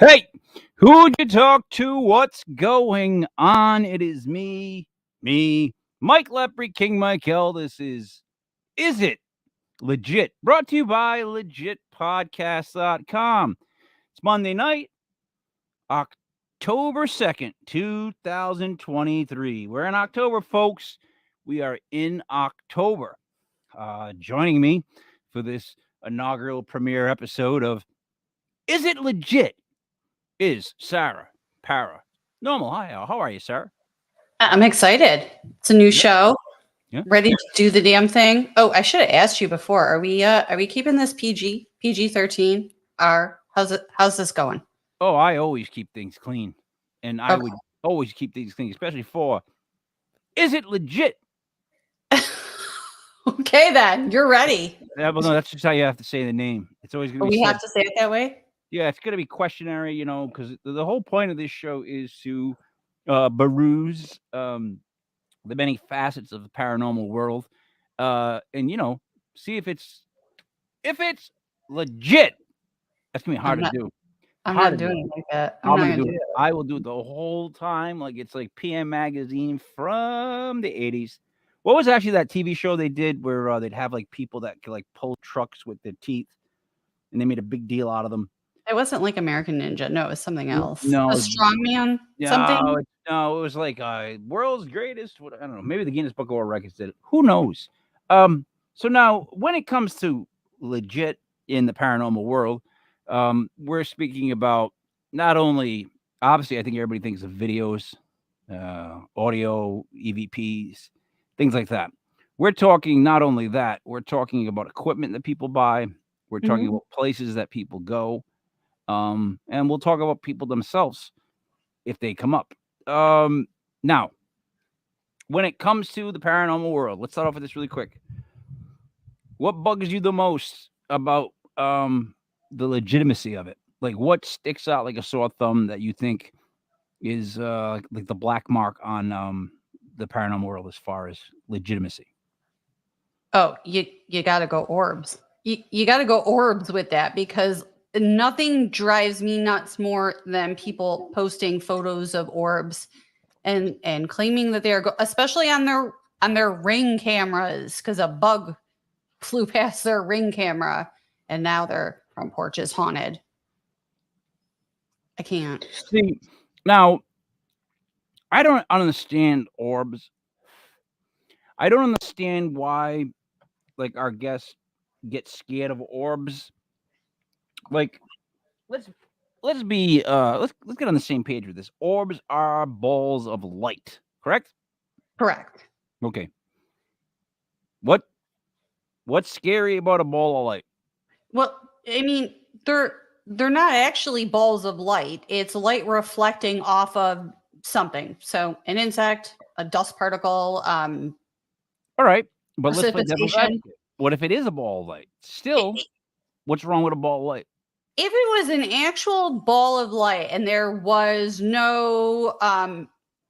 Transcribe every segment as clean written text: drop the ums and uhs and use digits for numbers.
Hey, who'd you talk to? What's going on? It is me, Mike Lepre, King Michael. This Is It Legit? Brought to you by legitpodcast.com. It's Monday night, October 2nd, 2023. We're in October, folks. We are in October. Joining me for this inaugural premiere episode of Is It Legit? Is Sarah Para. Normal. Hi, how are you, Sarah? I'm excited. It's a new show. Yeah. Ready to do the damn thing. Oh, I should have asked you before. Are we keeping this PG-13? How's this going? Oh, I always keep things clean. And I would always keep things clean, especially for Is It Legit? Okay, then. You're ready. Yeah, but no, that's just how you have to say the name. It's always going to be We have to say it that way? Yeah, it's going to be questionary, because the whole point of this show is to peruse the many facets of the paranormal world and, see if it's legit. That's going to be hard to do. I'm not doing it like that. I'm not going to do it. I will do it the whole time, like it's like PM Magazine from the 80s. What was actually that TV show they did where they'd have like people that could like pull trucks with their teeth, and they made a big deal out of them? It wasn't like American Ninja. No, it was something else. No, a strongman. Something. No, it was like world's greatest. I don't know. Maybe the Guinness Book of World Records did it. Who knows? So now, when it comes to legit in the paranormal world, we're speaking about not only, obviously, I think everybody thinks of videos, audio, EVPs, things like that. We're talking not only that, we're talking about equipment that people buy. We're talking about places that people go. And we'll talk about people themselves if they come up. Now, when it comes to the paranormal world, let's start off with this really quick. What bugs you the most about the legitimacy of it? Like, what sticks out like a sore thumb that you think is like the black mark on the paranormal world as far as legitimacy? Oh, you got to go orbs. You got to go orbs with that, because nothing drives me nuts more than people posting photos of orbs and claiming that they're especially on their Ring cameras, because a bug flew past their Ring camera and now their front porch is haunted. I can't. See, now, I don't understand orbs. I don't understand why, like, our guests get scared of orbs. Like, let's get on the same page with this. Orbs are balls of light, correct? Correct. Okay. What's scary about a ball of light? Well, I mean, they're not actually balls of light. It's light reflecting off of something. So an insect, a dust particle. All right, but let's play devil's precipitation. advocate. What if it is a ball of light? Still, what's wrong with a ball of light? If it was an actual ball of light and there was no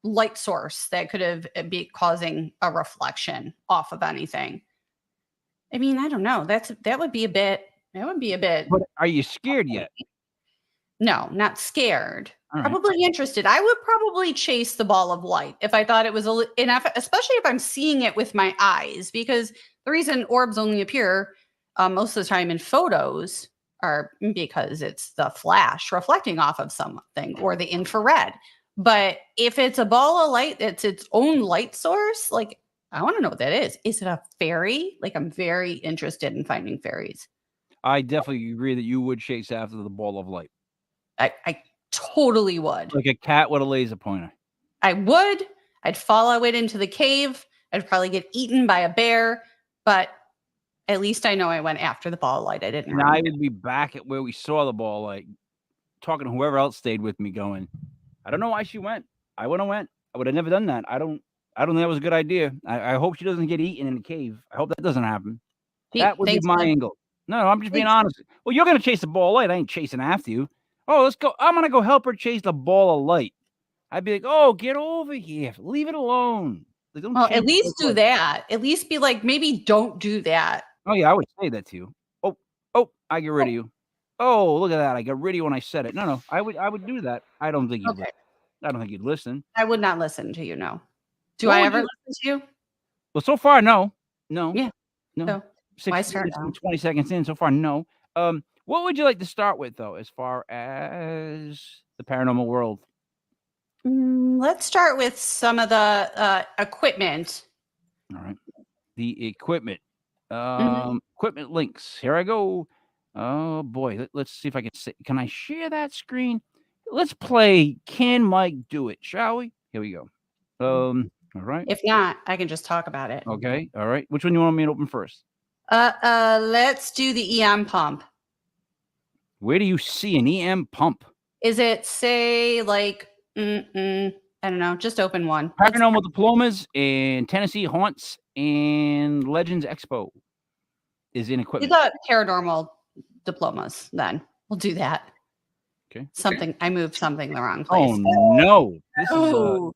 light source that could have be causing a reflection off of anything, I mean, I don't know. That would be a bit. But are you scared yet? No, not scared. All right. Probably interested. I would probably chase the ball of light if I thought it was enough, especially if I'm seeing it with my eyes, because the reason orbs only appear most of the time in photos are because it's the flash reflecting off of something or the infrared. But if it's a ball of light that's its own light source, like, I want to know what that is. Is it a fairy? Like, I'm very interested in finding fairies. I definitely agree that you would chase after the ball of light. I totally would. Like a cat with a laser pointer. I would. I'd follow it into the cave. I'd probably get eaten by a bear, but at least I know I went after the ball of light. I didn't. And I would be back at where we saw the ball of light, talking to whoever else stayed with me, going, I don't know why she went. I would have went. I would have never done that. I don't think that was a good idea. I hope she doesn't get eaten in the cave. I hope that doesn't happen. That would be my angle. No, I'm just being honest. Well, you're going to chase the ball of light. I ain't chasing after you. Oh, let's go. I'm going to go help her chase the ball of light. I'd be like, oh, get over here. Leave it alone. Like, at least do that. At least be like, maybe don't do that. Oh, yeah, I would say that to you. Oh, I get rid of you. Oh, look at that! I got ready when I said it. No, I would do that. I don't think you'd. Okay. I don't think you'd listen. I would not listen to you, no. Do What I would ever you? listen to you? Well, so far, no, no, Yeah. no. So 6 why start minutes now? and 20 seconds in, so far, no. What would you like to start with, though, as far as the paranormal world? Let's start with some of the equipment. All right. The equipment. Mhm. Equipment links. Here I go. Oh boy. Let's see if I can see. Can I share that screen? Let's play Can Mike Do It, shall we? Here we go. All right. If not, I can just talk about it. Okay. All right. Which one you want me to open first? Let's do the EM pump. Where do you see an EM pump? Is it say like I don't know, just open one. Paranormal Diplomas and Tennessee Haunts and Legends Expo is in Do equipment. the paranormal diplomas then. We'll do that. Okay. I moved something the wrong place. Oh no. This is Oh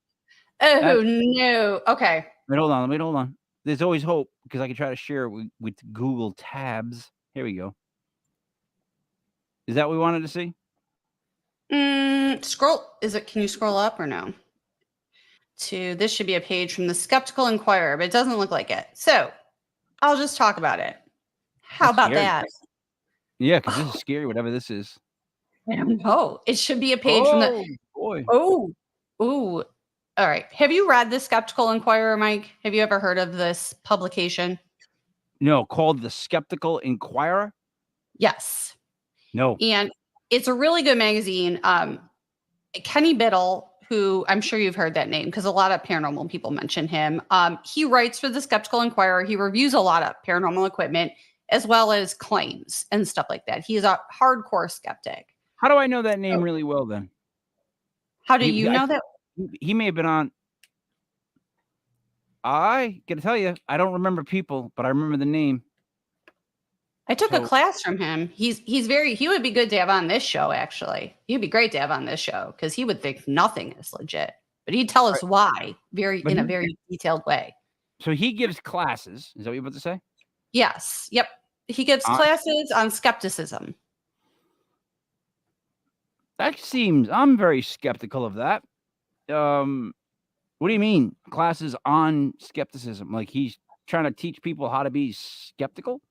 no. Okay. wait, hold on. Hold on. There's always hope because I can try to share it with Google Tabs. Here we go. Is that what we wanted to see? Scroll. Can you scroll up or no? This should be a page from the Skeptical Inquirer, but it doesn't look like it. So I'll just talk about it. How That's about scary. that? Yeah, because this is scary, whatever this is. Oh, it should be a page from the. Boy. Oh. All right. Have you read the Skeptical Inquirer, Mike? Have you ever heard of this publication? No, called the Skeptical Inquirer? Yes. No. And it's a really good magazine. Kenny Biddle, who I'm sure you've heard that name because a lot of paranormal people mention him. He writes for the Skeptical Inquirer. He reviews a lot of paranormal equipment as well as claims and stuff like that. He is a hardcore skeptic. How do I know that name really well then? How do you know that? He may have been on. I gotta tell you, I don't remember people, but I remember the name. I took a class from him. He would be good to have on this show, actually. He'd be great to have on this show because he would think nothing is legit. But he'd tell us why in a very detailed way. So he gives classes. Is that what you're about to say? Yes. Yep. He gives classes on skepticism. I'm very skeptical of that. What do you mean? Classes on skepticism? Like he's trying to teach people how to be skeptical?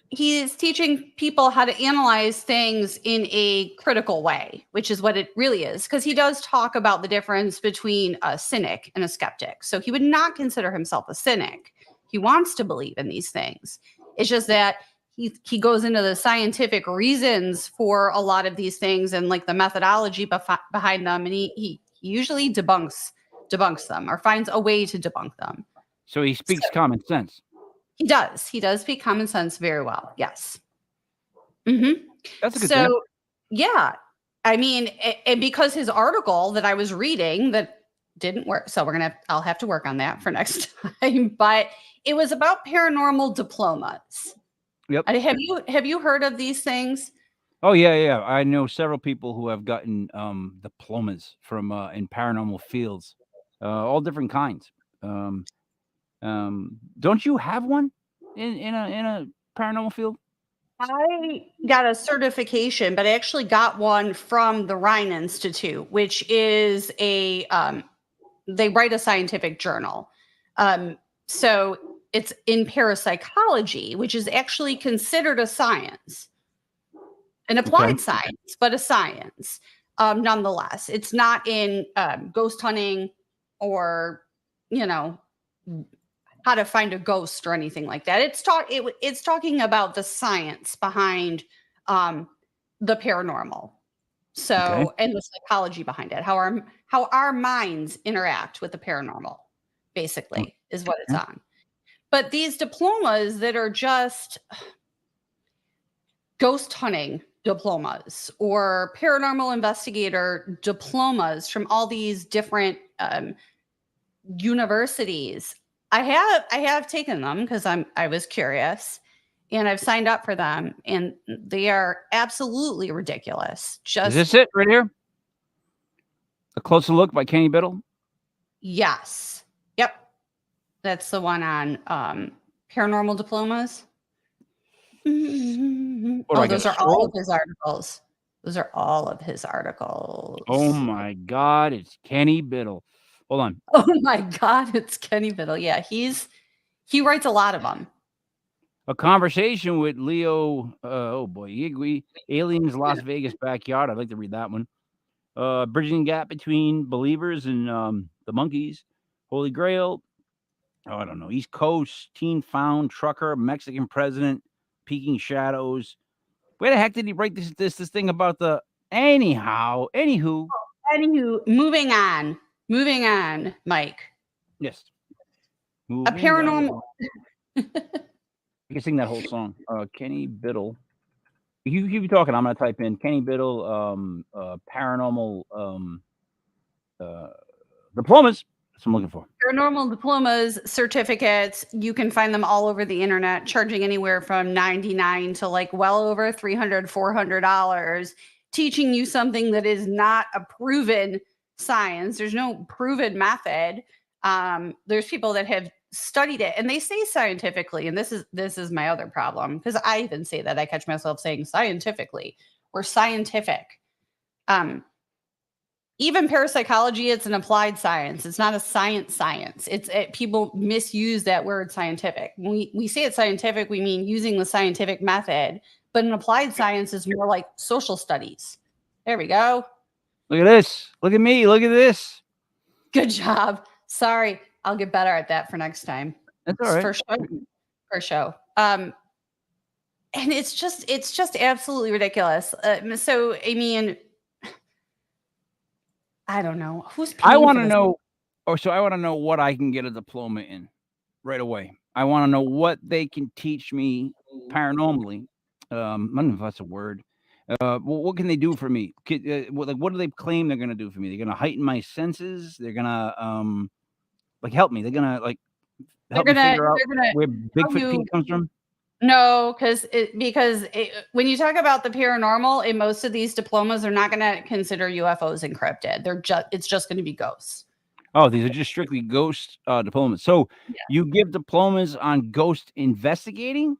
He's teaching people how to analyze things in a critical way, which is what it really is. Because he does talk about the difference between a cynic and a skeptic. So he would not consider himself a cynic. He wants to believe in these things. It's just that he goes into the scientific reasons for a lot of these things and like the methodology behind them. And he usually debunks them or finds a way to debunk them. So he speaks common sense. He does. He does speak common sense very well. Yes. Mm-hmm. That's a good thing. Yeah. I mean, and because his article that I was reading that didn't work. So I'll have to work on that for next time. But it was about paranormal diplomas. Yep. Have you heard of these things? Oh yeah. I know several people who have gotten diplomas from in paranormal fields, all different kinds. Don't you have one in a paranormal field? I got a certification, but I actually got one from the Rhine Institute, which is they write a scientific journal. So it's in parapsychology, which is actually considered a science, an applied science, but a science nonetheless. It's not in ghost hunting or, how to find a ghost or anything like that. It's talking about the science behind the paranormal. So, and the psychology behind it, how our minds interact with the paranormal, basically, is what it's on. But these diplomas that are just ghost hunting diplomas or paranormal investigator diplomas from all these different universities, I have taken them because I was curious, and I've signed up for them, and they are absolutely ridiculous. Is this it right here? A closer look by Kenny Biddle? Yes. Yep. That's the one on paranormal diplomas. What do Oh, I got? those are all of his articles. Those are all of his Oh articles. my God, it's Kenny Biddle. Hold on. Oh my God, it's Kenny Biddle. Yeah, he writes a lot of them. A conversation with Leo. Oh boy, Igwe. Aliens, Las Vegas backyard. I'd like to read that one. Bridging the gap between believers and the monkeys. Holy Grail. Oh, I don't know. East Coast teen found trucker, Mexican president, peeking shadows. Where the heck did he write this thing about the? Anywho. Anywho, moving on, Mike. Yes. A Moving paranormal. You can sing that whole song. Kenny Biddle. You keep talking. I'm gonna type in Kenny Biddle. Paranormal. Diplomas. That's what I'm looking for. Paranormal diplomas, certificates, you can find them all over the internet, charging anywhere from $99 to like well over $300, $400, teaching you something that is not a proven science. There's no proven method. There's people that have studied it and they say scientifically, and this is my other problem because I even say that. I catch myself saying scientifically or scientific. Even parapsychology, it's an applied science. It's not a science. People misuse that word scientific. When we say it's scientific, we mean using the scientific method, but an applied science is more like social studies. There we go. Look at this. Look at me. Look at this. Good job. Sorry, I'll get better at that for next time. That's all right. For show. And it's just absolutely ridiculous. So, I mean, I don't know who's. I want to know. So I want to know what I can get a diploma in right away. I want to know what they can teach me paranormally. I don't know if that's a word. What can they do for me? What do they claim they're going to do for me? They're going to heighten my senses. They're going to help me. They're going to help me figure out where Bigfoot Pete comes from. No, because when you talk about the paranormal, in most of these diplomas, they're not going to consider UFOs encrypted. It's just going to be ghosts. Oh, these are just strictly ghost diplomas. So you give diplomas on ghost investigating?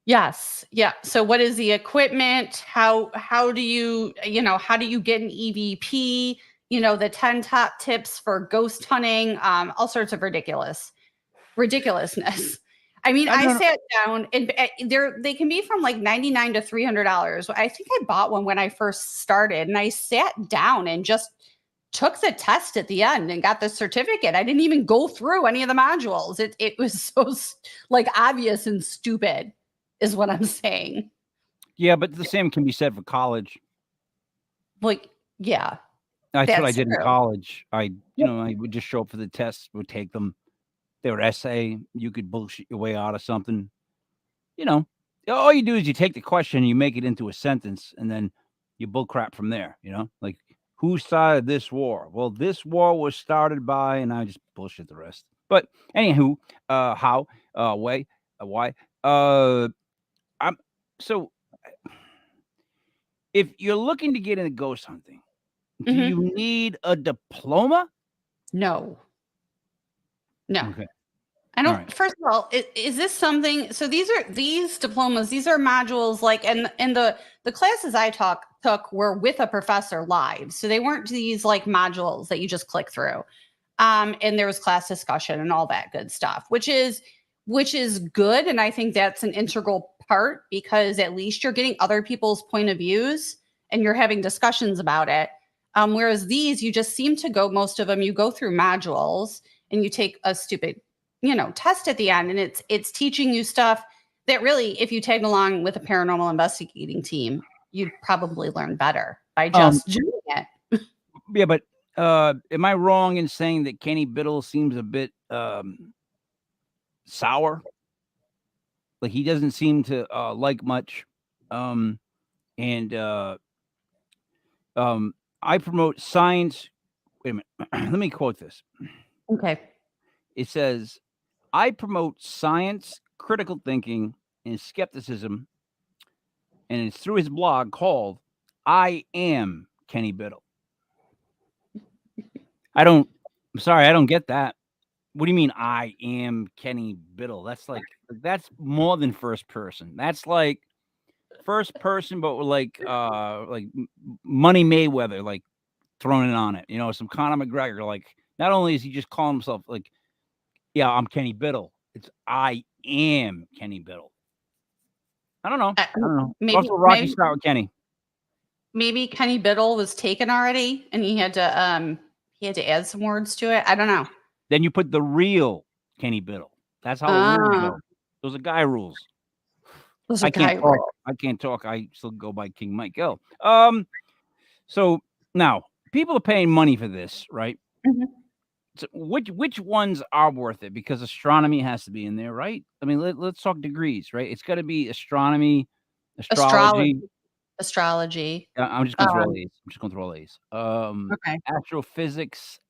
Yes. Yeah. So what is the equipment? How do you how do you get an EVP? The 10 top tips for ghost hunting, all sorts of ridiculousness. I mean, I sat down and they can be from like $99 to $300. I think I bought one when I first started and I sat down and just took the test at the end and got the certificate. I didn't even go through any of the modules. It was so like obvious and stupid is what I'm saying. Yeah, but the same can be said for college. Like, yeah. That's what I did in college. I would just show up for the tests, would take them. They would essay. You could bullshit your way out of something. All you do is you take the question, you make it into a sentence, and then you bullcrap from there. Like, who started this war? Well, this war was started by, and I just bullshit the rest. But anywho, how, why? So if you're looking to get into ghost hunting, do you need a diploma? No. Okay. I don't. Right. First of all, is this something? So these diplomas. These are modules. Like, and the classes I took were with a professor live, so they weren't these like modules that you just click through. And there was class discussion and all that good stuff, which is good, and I think that's an integral part because at least you're getting other people's point of views and you're having discussions about it. Whereas these, you just seem to go. Most of them, you go through modules and you take a stupid test at the end, and it's teaching you stuff that really, if you tagged along with a paranormal investigating team, you'd probably learn better by just doing it. Yeah, but am I wrong in saying that Kenny Biddle seems a bit sour? Like, he doesn't seem to like much. I promote science. Wait a minute. Let me quote this. Okay. It says, I promote science, critical thinking, and skepticism. And it's through his blog called I Am Kenny Biddle. I'm sorry, I don't get that. What do you mean? I am Kenny Biddle. That's more than first person. That's like first person, but with like Money Mayweather, like thrown it on it. You know, some Conor McGregor. Like, not only is he just calling himself like, yeah, I'm Kenny Biddle. It's I am Kenny Biddle. I don't know. I don't know. Maybe Also, Rocky start with Kenny. maybe Kenny Biddle was taken already, and he had to add some words to it. I don't know. Then you put the real Kenny Biddle. That's how the rules go. Those are guy rules. Those are I can't guy talk. rules. I can't talk. I still go by King Mike Gill. So now people are paying money for this, right? Mhm. So which ones are worth it? Because astronomy has to be in there, right? I mean, let's talk degrees, right? It's got to be astronomy, astrology. Astrology. I'm just going through all these. I'm just going through all these. Okay. Astrophysics,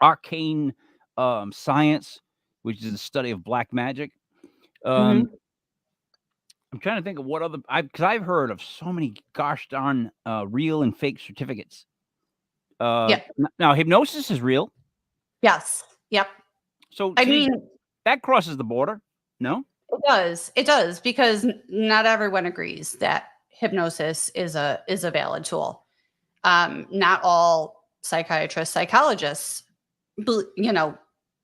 arcane science, which is the study of black magic. Mhm. I'm trying to think of what other because I've heard of so many gosh darn real and fake certificates. Yeah. Now hypnosis is real. Yes. Yep. So I see, mean, that crosses the border. No? it does. It does, because not everyone agrees that hypnosis is a valid tool. Not all psychiatrists, psychologists, you know,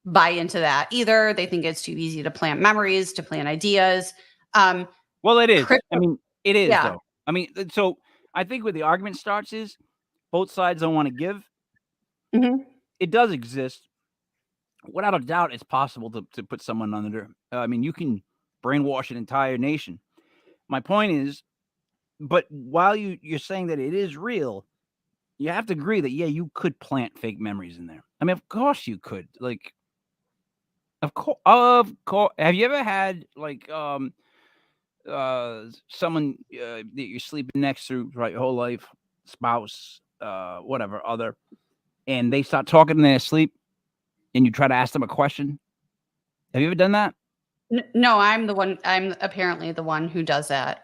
buy into that either. They think it's too easy to plant memories, to plant ideas. Well, it is. Crypto, I mean, it is yeah. though. I mean, so I think where the argument starts is both sides don't want to give. Mhm. It does exist. Without a doubt, it's possible to put someone under. I mean, you can brainwash an entire nation. My point is, but while you're saying that it is real, you have to agree that yeah, you could plant fake memories in there. I mean, of course you could. Like, of course. Have you ever had like someone that you're sleeping next to right your whole life, spouse, whatever other, and they start talking in their sleep, and you try to ask them a question? Have you ever done that? No, I'm the one. I'm apparently the one who does that.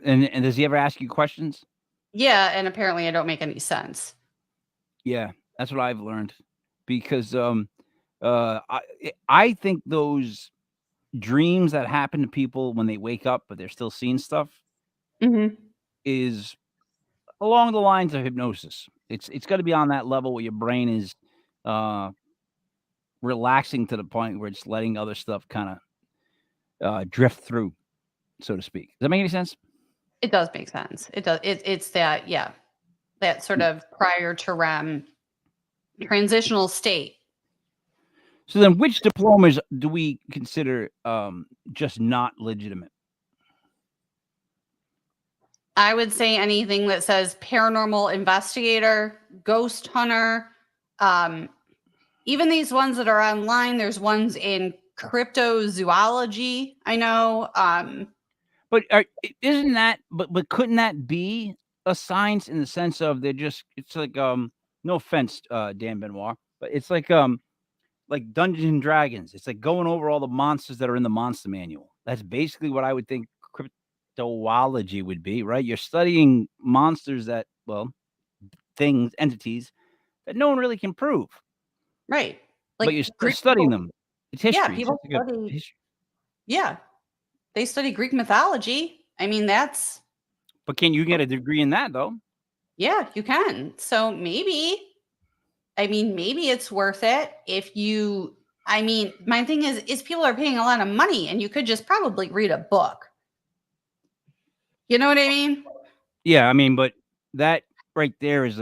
And does he ever ask you questions? Yeah, and apparently I don't make any sense. Yeah, that's what I've learned because I think those dreams that happen to people when they wake up but they're still seeing stuff Mhm. is along the lines of hypnosis. It's got to be on that level where your brain is uh relaxing to the point where it's letting other stuff kind of drift through, so to speak. Does that make any sense? It does make sense. It does. It's that, yeah, that sort of prior to REM transitional state. So then which diplomas do we consider just not legitimate? I would say anything that says paranormal investigator, ghost hunter, um, even these ones that are online. There's ones in cryptozoology. I know. But isn't that but couldn't that be a science in the sense of they're just it's like no offense Dan Benoit, but it's like Dungeons and Dragons. It's like going over all the monsters that are in the monster manual. That's basically what I would think cryptozoology would be, right? You're studying monsters that, well, things, entities that no one really can prove, Right. but Like you're still Greek studying people. them. It's Yeah, history. It's people just like a study. history. Yeah, they study Greek mythology. I mean, that's, But can you get a degree in that though? yeah, you can. So maybe, I mean, maybe it's worth it if you. I mean, my thing is people are paying a lot of money, and you could just probably read a book. You know what I mean? Yeah, I mean, but that right there is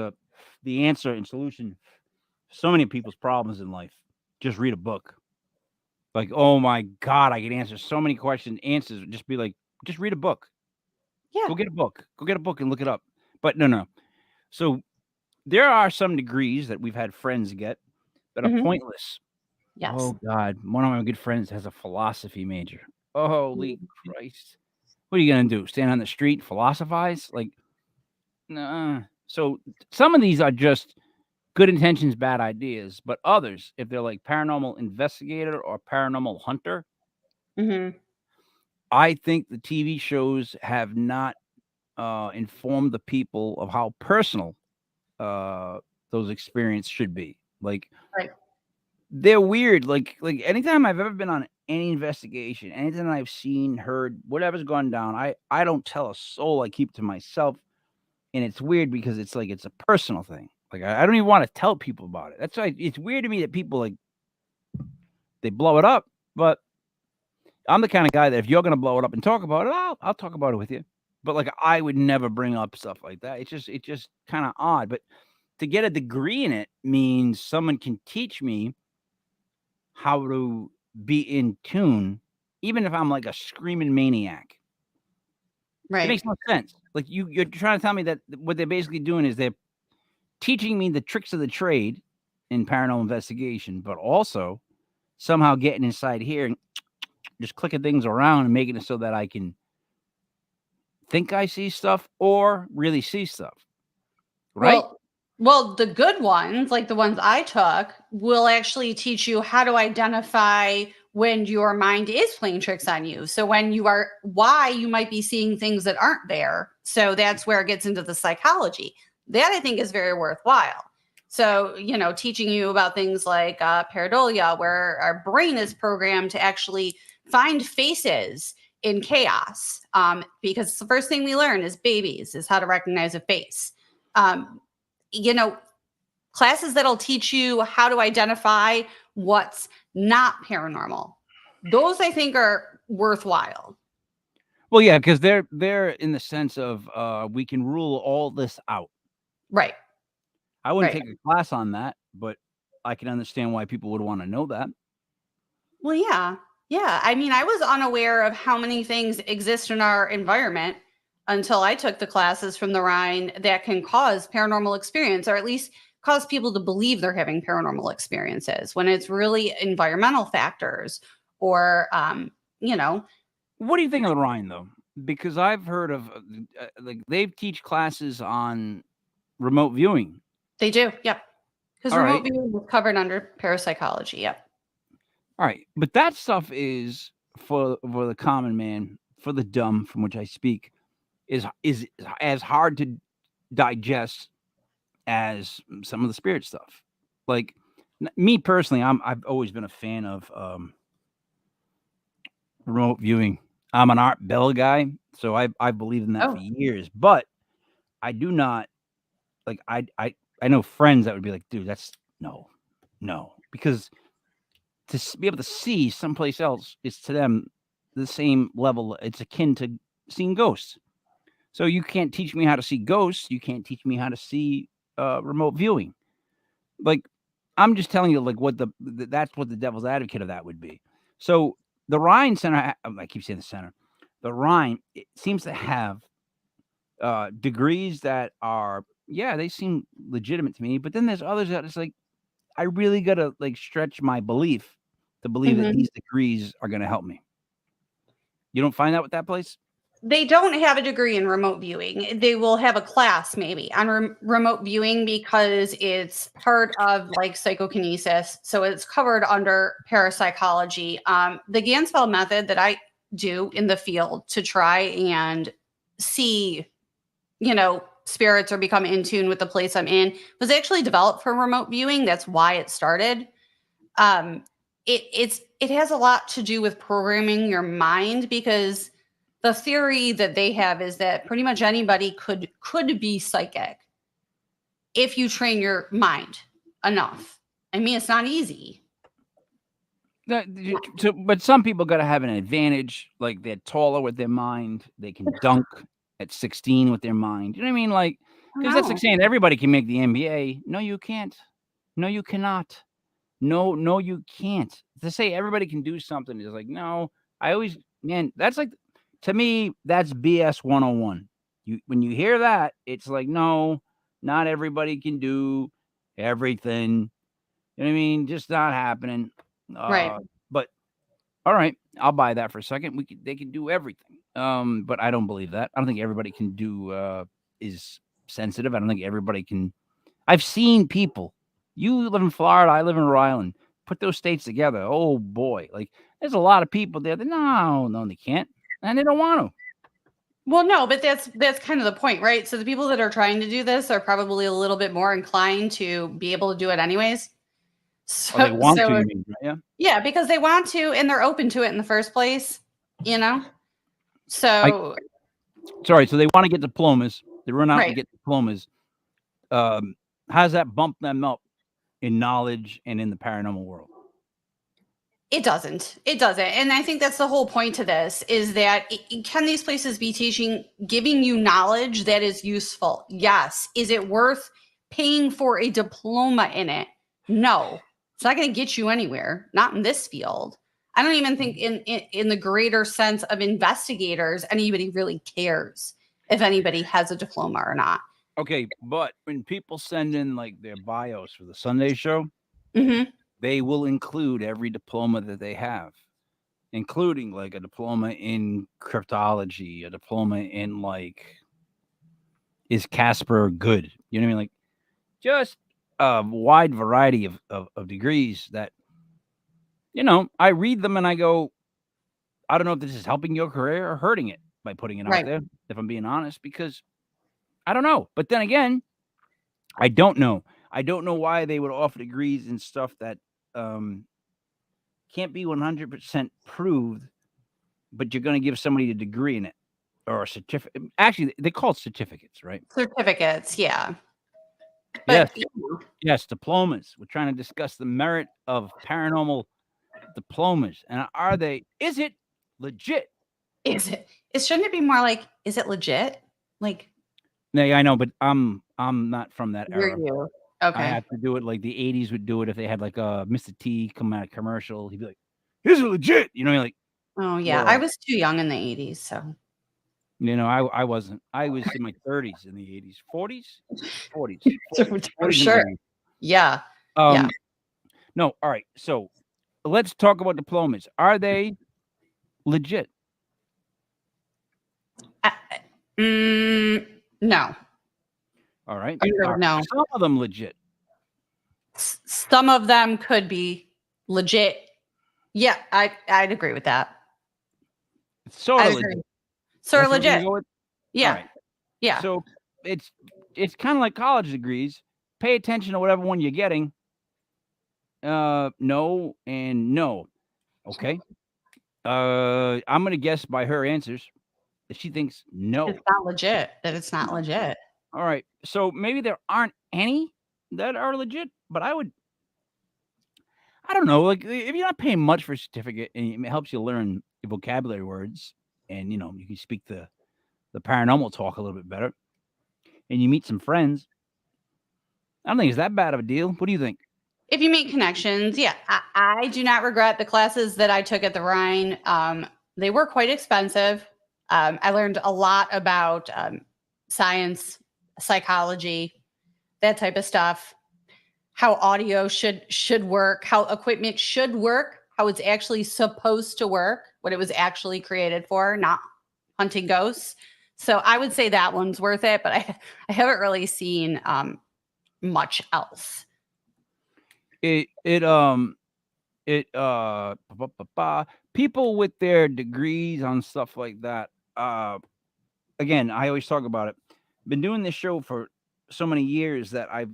the answer and solution to so many people's problems in life. Just read a book. Like, oh my God, I can answer so many questions. Answers just be like, just read a book. Yeah. Go get a book. Go get a book and look it up. But no. So there are some degrees that we've had friends get that are Mhm. pointless. Yes. Oh God, one of my good friends has a philosophy major. Holy Mhm. Christ. What are you gonna do? Stand on the street, philosophize? Like, nah. So some of these are just good intentions, bad ideas. But others, if they're like paranormal investigator or paranormal hunter, Mhm. I think the TV shows have not informed the people of how personal uh, those experiences should be. Like, Right. they're weird. Like anytime I've ever been on any investigation, anything I've seen, heard, whatever's gone down, I don't tell a soul. I keep to myself, and it's weird because it's like it's a personal thing. Like I don't even want to tell people about it. That's why it's weird to me that people like they blow it up. But I'm the kind of guy that if you're gonna blow it up and talk about it, I'll talk about it with you. But like I would never bring up stuff like that. It's just kind of odd. But to get a degree in it means someone can teach me how to be in tune, even if I'm like a screaming maniac. It Right. makes no sense. Like you're trying to tell me that what they're basically doing is they're teaching me the tricks of the trade in paranormal investigation, but also somehow getting inside here and just clicking things around and making it so that I can think I see stuff or really see stuff. Right? Well, the good ones, like the ones I took, will actually teach you how to identify when your mind is playing tricks on you. So why you might be seeing things that aren't there. So that's where it gets into the psychology. That I think is very worthwhile. So, teaching you about things like pareidolia, where our brain is programmed to actually find faces in chaos. Because the first thing we learn as babies is how to recognize a face. You know, classes that'll teach you how to identify what's not paranormal. Those I think are worthwhile. Well, yeah, because they're in the sense of we can rule all this out. Right. I wouldn't Right. take a class on that, but I can understand why people would want to know that. Well, yeah. Yeah. I mean, I was unaware of how many things exist in our environment until I took the classes from the Rhine that can cause paranormal experience, or at least cause people to believe they're having paranormal experiences when it's really environmental factors or, you know, What do you think of the Rhine, though? Because I've heard of like they teach classes on remote viewing. they do. Yep. Because All remote right, viewing is covered under parapsychology. Yep. all right, but that stuff is for the common man, for the dumb, from which I speak, is as hard to digest as some of the spirit stuff. Like me personally, I've always been a fan of remote viewing. I'm an Art Bell guy, so I believed in that for Oh, years. But I do not like I know friends that would be like, dude, that's no, because to be able to see someplace else is to them the same level. It's akin to seeing ghosts. So you can't teach me how to see ghosts. You can't teach me how to see remote viewing. Like I'm just telling you, like what that's what the devil's advocate of that would be. So the Rhine Center, I keep saying the center, the Rhine, it seems to have degrees that are, yeah, they seem legitimate to me. But then there's others that it's like I really gotta like stretch my belief to believe that mhm. these degrees are gonna help me. You don't find that with that place? They don't have a degree in remote viewing. They will have a class maybe on remote viewing because it's part of like psychokinesis. So it's covered under parapsychology. The Gansfeld method that I do in the field to try and see, spirits or become in tune with the place I'm in was actually developed for remote viewing. That's why it started. Um, it has a lot to do with programming your mind because the theory that they have is that pretty much anybody could be psychic if you train your mind enough. I mean, it's not easy. But some people got to have an advantage. Like they're taller with their mind. They can dunk at 16 with their mind. You know what I mean? Like, because that's like No. saying everybody can make the NBA. No, you can't. No, you cannot. No, you can't. To say everybody can do something is like, no. I always, man, that's like, to me, that's BS 101. When you hear that, it's like, no, not everybody can do everything. You know what I mean? Just not happening. Right. But all right, I'll buy that for a second. They can do everything. But I don't believe that. I don't think everybody can do is sensitive. I don't think everybody can. I've seen people. You live in Florida, I live in Rhode Island. Put those states together. Oh boy. Like there's a lot of people there that no, they can't. And they don't want to. Well, no, but that's kind of the point, right? So the people that are trying to do this are probably a little bit more inclined to be able to do it anyways. Oh, they want to, So you mean, right? Yeah. yeah, because they want to and they're open to it in the first place, you know? So Sorry, so they want to get diplomas. They run out right. and get diplomas. How does that bump them up in knowledge and in the paranormal world? It doesn't. It doesn't. And I think that's the whole point to this is that can these places be giving you knowledge that is useful? Yes. Is it worth paying for a diploma in it? No. It's not going to get you anywhere, not in this field. I don't even think in the greater sense of investigators, anybody really cares if anybody has a diploma or not. Okay, but when people send in like their bios for the Sunday show, Mm-hmm. they will include every diploma that they have, including like a diploma in cryptology, a diploma in like, is Casper good? You know what I mean? Like, just a wide variety of degrees that, you know, I read them and I go, I don't know if this is helping your career or hurting it by putting it out Right. there, if I'm being honest, because I don't know. But then again, I don't know. I don't know why they would offer degrees and stuff that can't be 100% proved, but you're going to give somebody a degree in it or a certificate. Actually, they call it certificates, right? Certificates. Yeah. Yes. But Yes. Diplomas. We're trying to discuss the merit of paranormal diplomas. And is it legit? shouldn't it be more like, is it legit? Like, No, yeah, I know, but I'm not from that you're era. you. I Okay. have to do it like the 80s would do it if they had like a Mr. T come out of commercial. He'd be like, "Is it legit?" You know, like, Oh yeah. well, I was too young in the 80s, so you know, I wasn't. I was in my 30s in the 80s, 40s, 40s, for 40s sure. and 80s. Yeah. Um, no, all right. So let's talk about diplomas. Are they legit? No. All right. No. Some of them legit. Some of them could be legit. Yeah, I'd agree with that. Sort I'd of agree. legit. Sort That's of what we're gonna legit. go with? Yeah. All right. Yeah. So it's kind of like college degrees. Pay attention to whatever one you're getting. No and no. Okay. I'm gonna guess by her answers that she thinks no. It's not legit. That it's not legit. All right. So maybe there aren't any that are legit, but I don't know. Like, if you're not paying much for a certificate and it helps you learn vocabulary words, and you know you can speak the paranormal talk a little bit better, and you meet some friends, I don't think it's that bad of a deal. What do you think? If you make connections, yeah. I do not regret the classes that I took at the Rhine. They were quite expensive. I learned a lot about science, psychology, that type of stuff. How audio should work, how equipment should work, how it's actually supposed to work, what it was actually created for, not hunting ghosts. So I would say that one's worth it, but I haven't really seen much else. People with their degrees on stuff like that. Again, I always talk about it. Been doing this show for so many years that I've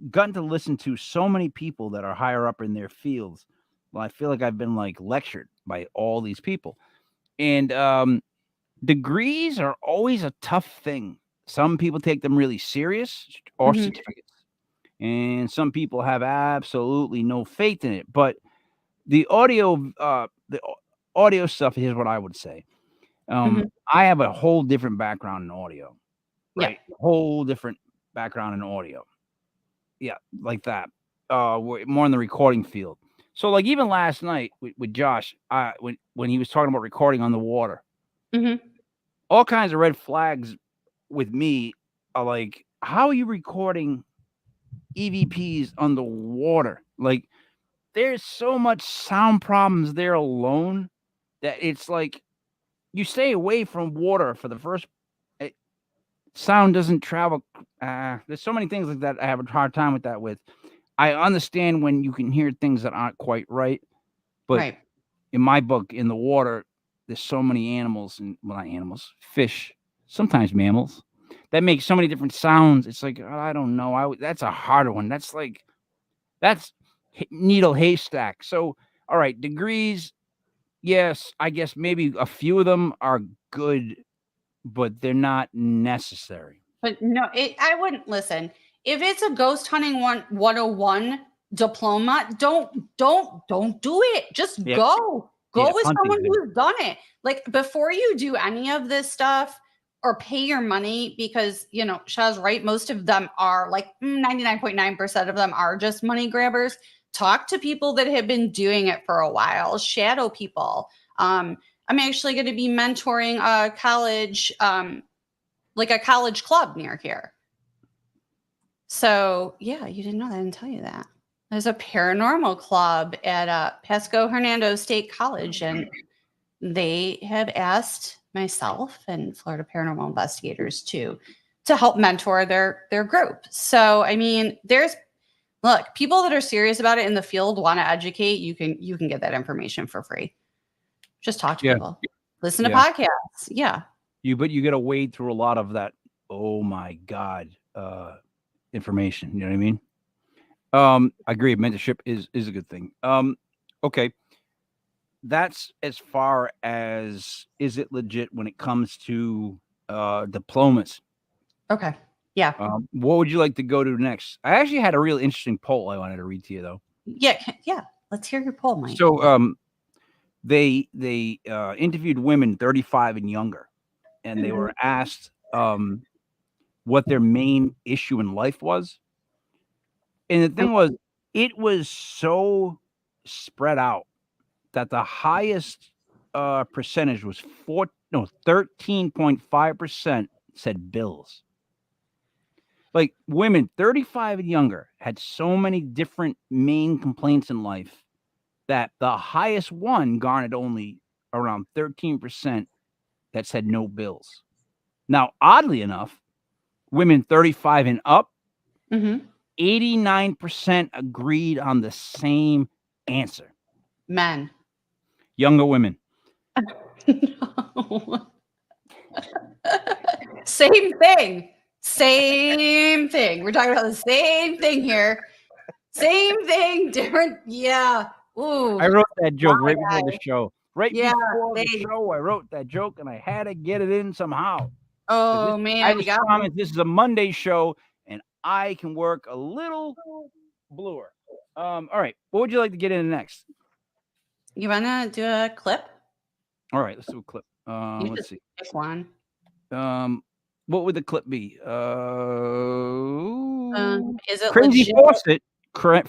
gotten to listen to so many people that are higher up in their fields. Well, I feel like I've been like lectured by all these people. And degrees are always a tough thing. Some people take them really serious, or Mhm. certificates. And some people have absolutely no faith in it. But the audio stuff, here's what I would say. I have a whole different background in audio, Yeah. right? Whole different background in audio. Yeah, like that. We're more in the recording field. So, like, even last night with Josh, when he was talking about recording on the water, Mhm. all kinds of red flags with me are like, how are you recording EVPs underwater? Like, there's so much sound problems there alone that it's like you stay away from water for the first. Sound doesn't travel. There's so many things like that. I have a hard time with that. I understand when you can hear things that aren't quite right, but Right. in my book, in the water, there's so many animals and not animals, fish, sometimes mammals that make so many different sounds. It's like, I don't know. That's a harder one. That's like That's needle haystack. So, all right, degrees. Yes, I guess maybe a few of them are good, but they're not necessary. But no, I wouldn't listen. If it's a ghost hunting 101 diploma, don't do it. Just Yeah. go. Go Yeah, with hunting, someone yeah. who's done it. Like before you do any of this stuff or pay your money, because Shah's right, most of them are like 99.9% of them are just money grabbers. Talk to people that have been doing it for a while. Shadow people. I'm actually going to be mentoring a college like a college club near here. So yeah, you didn't know that. I didn't tell you that. There's a paranormal club at Pasco Hernando State College, and they have asked myself and Florida Paranormal Investigators to help mentor their group. So I mean, look, people that are serious about it in the field want to educate. You can get that information for free. Just talk to people. Listen to podcasts. Yeah. But you got to wade through a lot of that. Oh my God, information. You know what I mean? I agree. Mentorship is a good thing. Okay, that's as far as is it legit when it comes to diplomas. Okay. Yeah. What would you like to go to next? I actually had a real interesting poll I wanted to read to you though. Yeah. Let's hear your poll, Mike. So they interviewed women 35 and younger, and they were asked what their main issue in life was. And the thing was, it was so spread out that the highest percentage was 13.5% said bills. Like women 35 and younger had so many different main complaints in life that the highest one garnered only around 13% that said no bills. Now, oddly enough, women 35 and up, 89% agreed on the same answer. Men. Younger women. No. Same thing. We're talking about the same thing here. Same thing, different. Yeah. Ooh. I wrote that joke right before the show. Before the they- show, I wrote that joke and I had to get it in somehow. Oh man, I was promised this is a Monday show and I can work a little bluer. All right. What would you like to get in next? You wanna do a clip? All right, let's do a clip. Let's see. Pick one. What would the clip be? Is it Crazy legit? Faucet,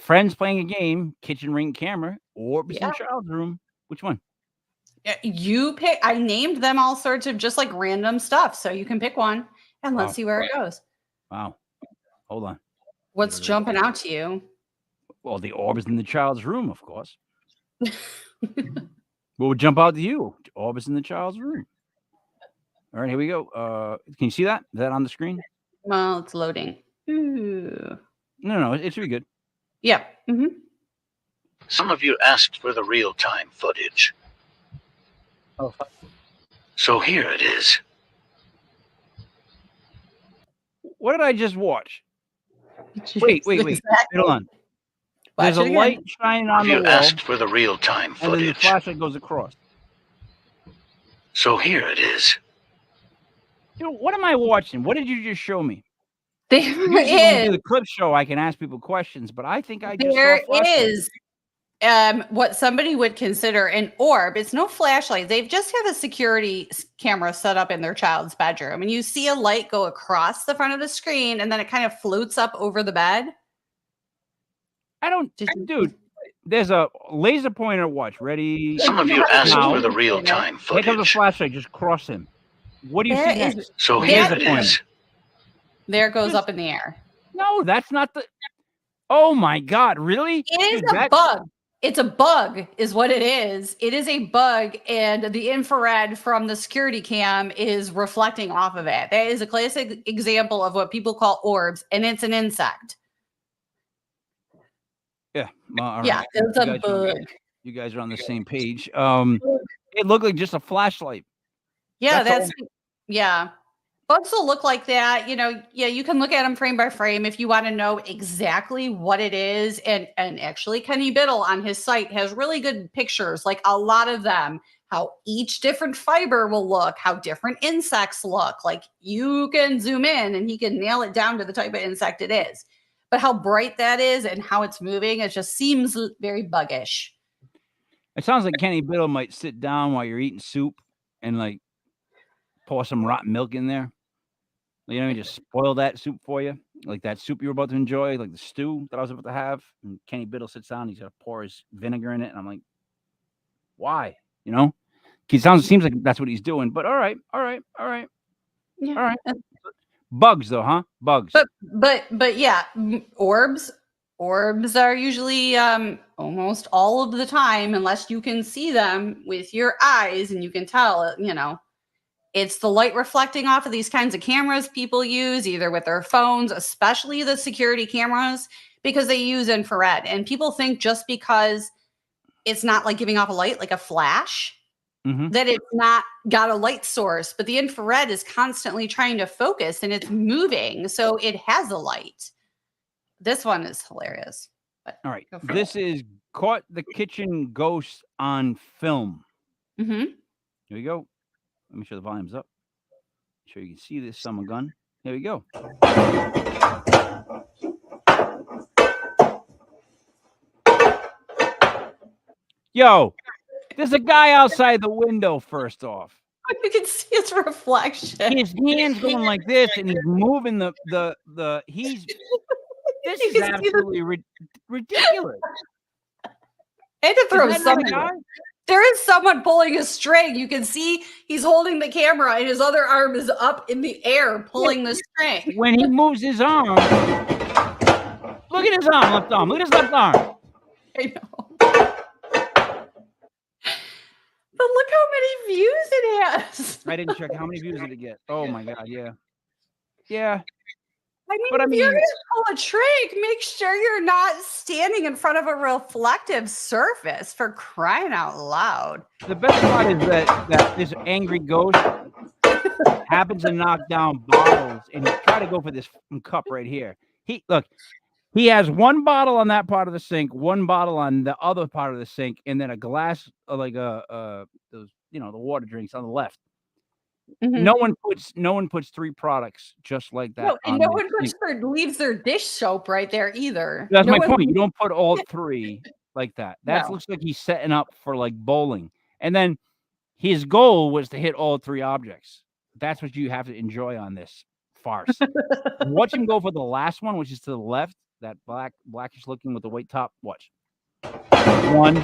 friends playing a game, kitchen ring camera, orbs in child's room. Which one? You pick. I named them all sorts of just like random stuff, so you can pick one and let's see where it goes. Wow. Hold on. What's jumping out to you? Well, the orbs in the child's room, of course. What would jump out to you? Orbs in the child's room. All right, here we go. Can you see that? Is that on the screen? Well, it's loading. Ooh. No, it should be good. Yeah. Some of you asked for the real-time footage. Oh. So here it is. What did I just watch? Wait. Exactly. Hold on. There's a light shining on the You wall, asked for the real-time and then the footage. flashlight goes across. So here it is. Dude, what am I watching? What did you just show me? There Usually when we do is. the clip show, I can ask people questions, but I think I just There saw a flashlight. is what somebody would consider an orb. It's no flashlight. They just have a security camera set up in their child's bedroom, and you see a light go across the front of the screen, and then it kind of floats up over the bed. Dude, there's a laser pointer. Watch, ready? Some of you asked Now. for the real-time Here comes a footage. flashlight. Just cross him. What do you There see is- next? So Here's here the it point. is. There it goes up in the air. No, that's not the. Oh my God! Really? It is Dude, a bug. It's a bug, is what it is. It is a bug, and the infrared from the security cam is reflecting off of it. That is a classic example of what people call orbs, and it's an insect. Yeah. All Yeah, right. it's a bug. You guys are on the same page. It looked like just a flashlight. Yeah, That's that's yeah. Bugs will look like that. Yeah, you can look at them frame by frame if you want to know exactly what it is. And actually, Kenny Biddle on his site has really good pictures, like a lot of them, how each different fiber will look, how different insects look. Like you can zoom in and he can nail it down to the type of insect it is. But how bright that is and how it's moving, it just seems very buggish. It sounds like Kenny Biddle might sit down while you're eating soup and like pour some rotten milk in there. You know, just spoil that soup for you, like that soup you were about to enjoy, like the stew that I was about to have. And Kenny Biddle sits down, he's gonna pour his vinegar in it, and I'm like, why? You know, seems like that's what he's doing. But all right. Yeah. Bugs though, huh? Bugs. But yeah, orbs are usually almost all of the time, unless you can see them with your eyes and you can tell, it's the light reflecting off of these kinds of cameras people use either with their phones, especially the security cameras, because they use infrared. And people think just because it's not like giving off a light like a flash, that it's not got a light source, but the infrared is constantly trying to focus and it's moving. So it has a light. This one is hilarious. But all right. This is Caught the Kitchen Ghost on Film. Here we go. Let me show the volume's up. Make sure you can see this summer gun. Here we go. Yo, there's a guy outside the window, first off. You can see his reflection. His hand's going like this, and he's moving this is absolutely ridiculous. I had to throw something. There is someone pulling a string. You can see he's holding the camera, and his other arm is up in the air pulling the string. When he moves his arm, look at his left arm. Look at his left arm. I know. But look how many views it has. I didn't check. How many views did it get? Oh my God, yeah. Yeah. If you're going to pull a trick, make sure you're not standing in front of a reflective surface, for crying out loud. The best part is that this angry ghost happens to knock down bottles, and he tried to go for this cup right here. He has one bottle on that part of the sink, one bottle on the other part of the sink, and then a glass like those, the water drinks on the left. No one puts three products just like that. No, and no one leaves their dish soap right there either. That's my point. You don't put all three like that. That looks like he's setting up for like bowling. And then his goal was to hit all three objects. That's what you have to enjoy on this farce. Watch him go for the last one, which is to the left. That blackish looking with the white top. Watch. 1,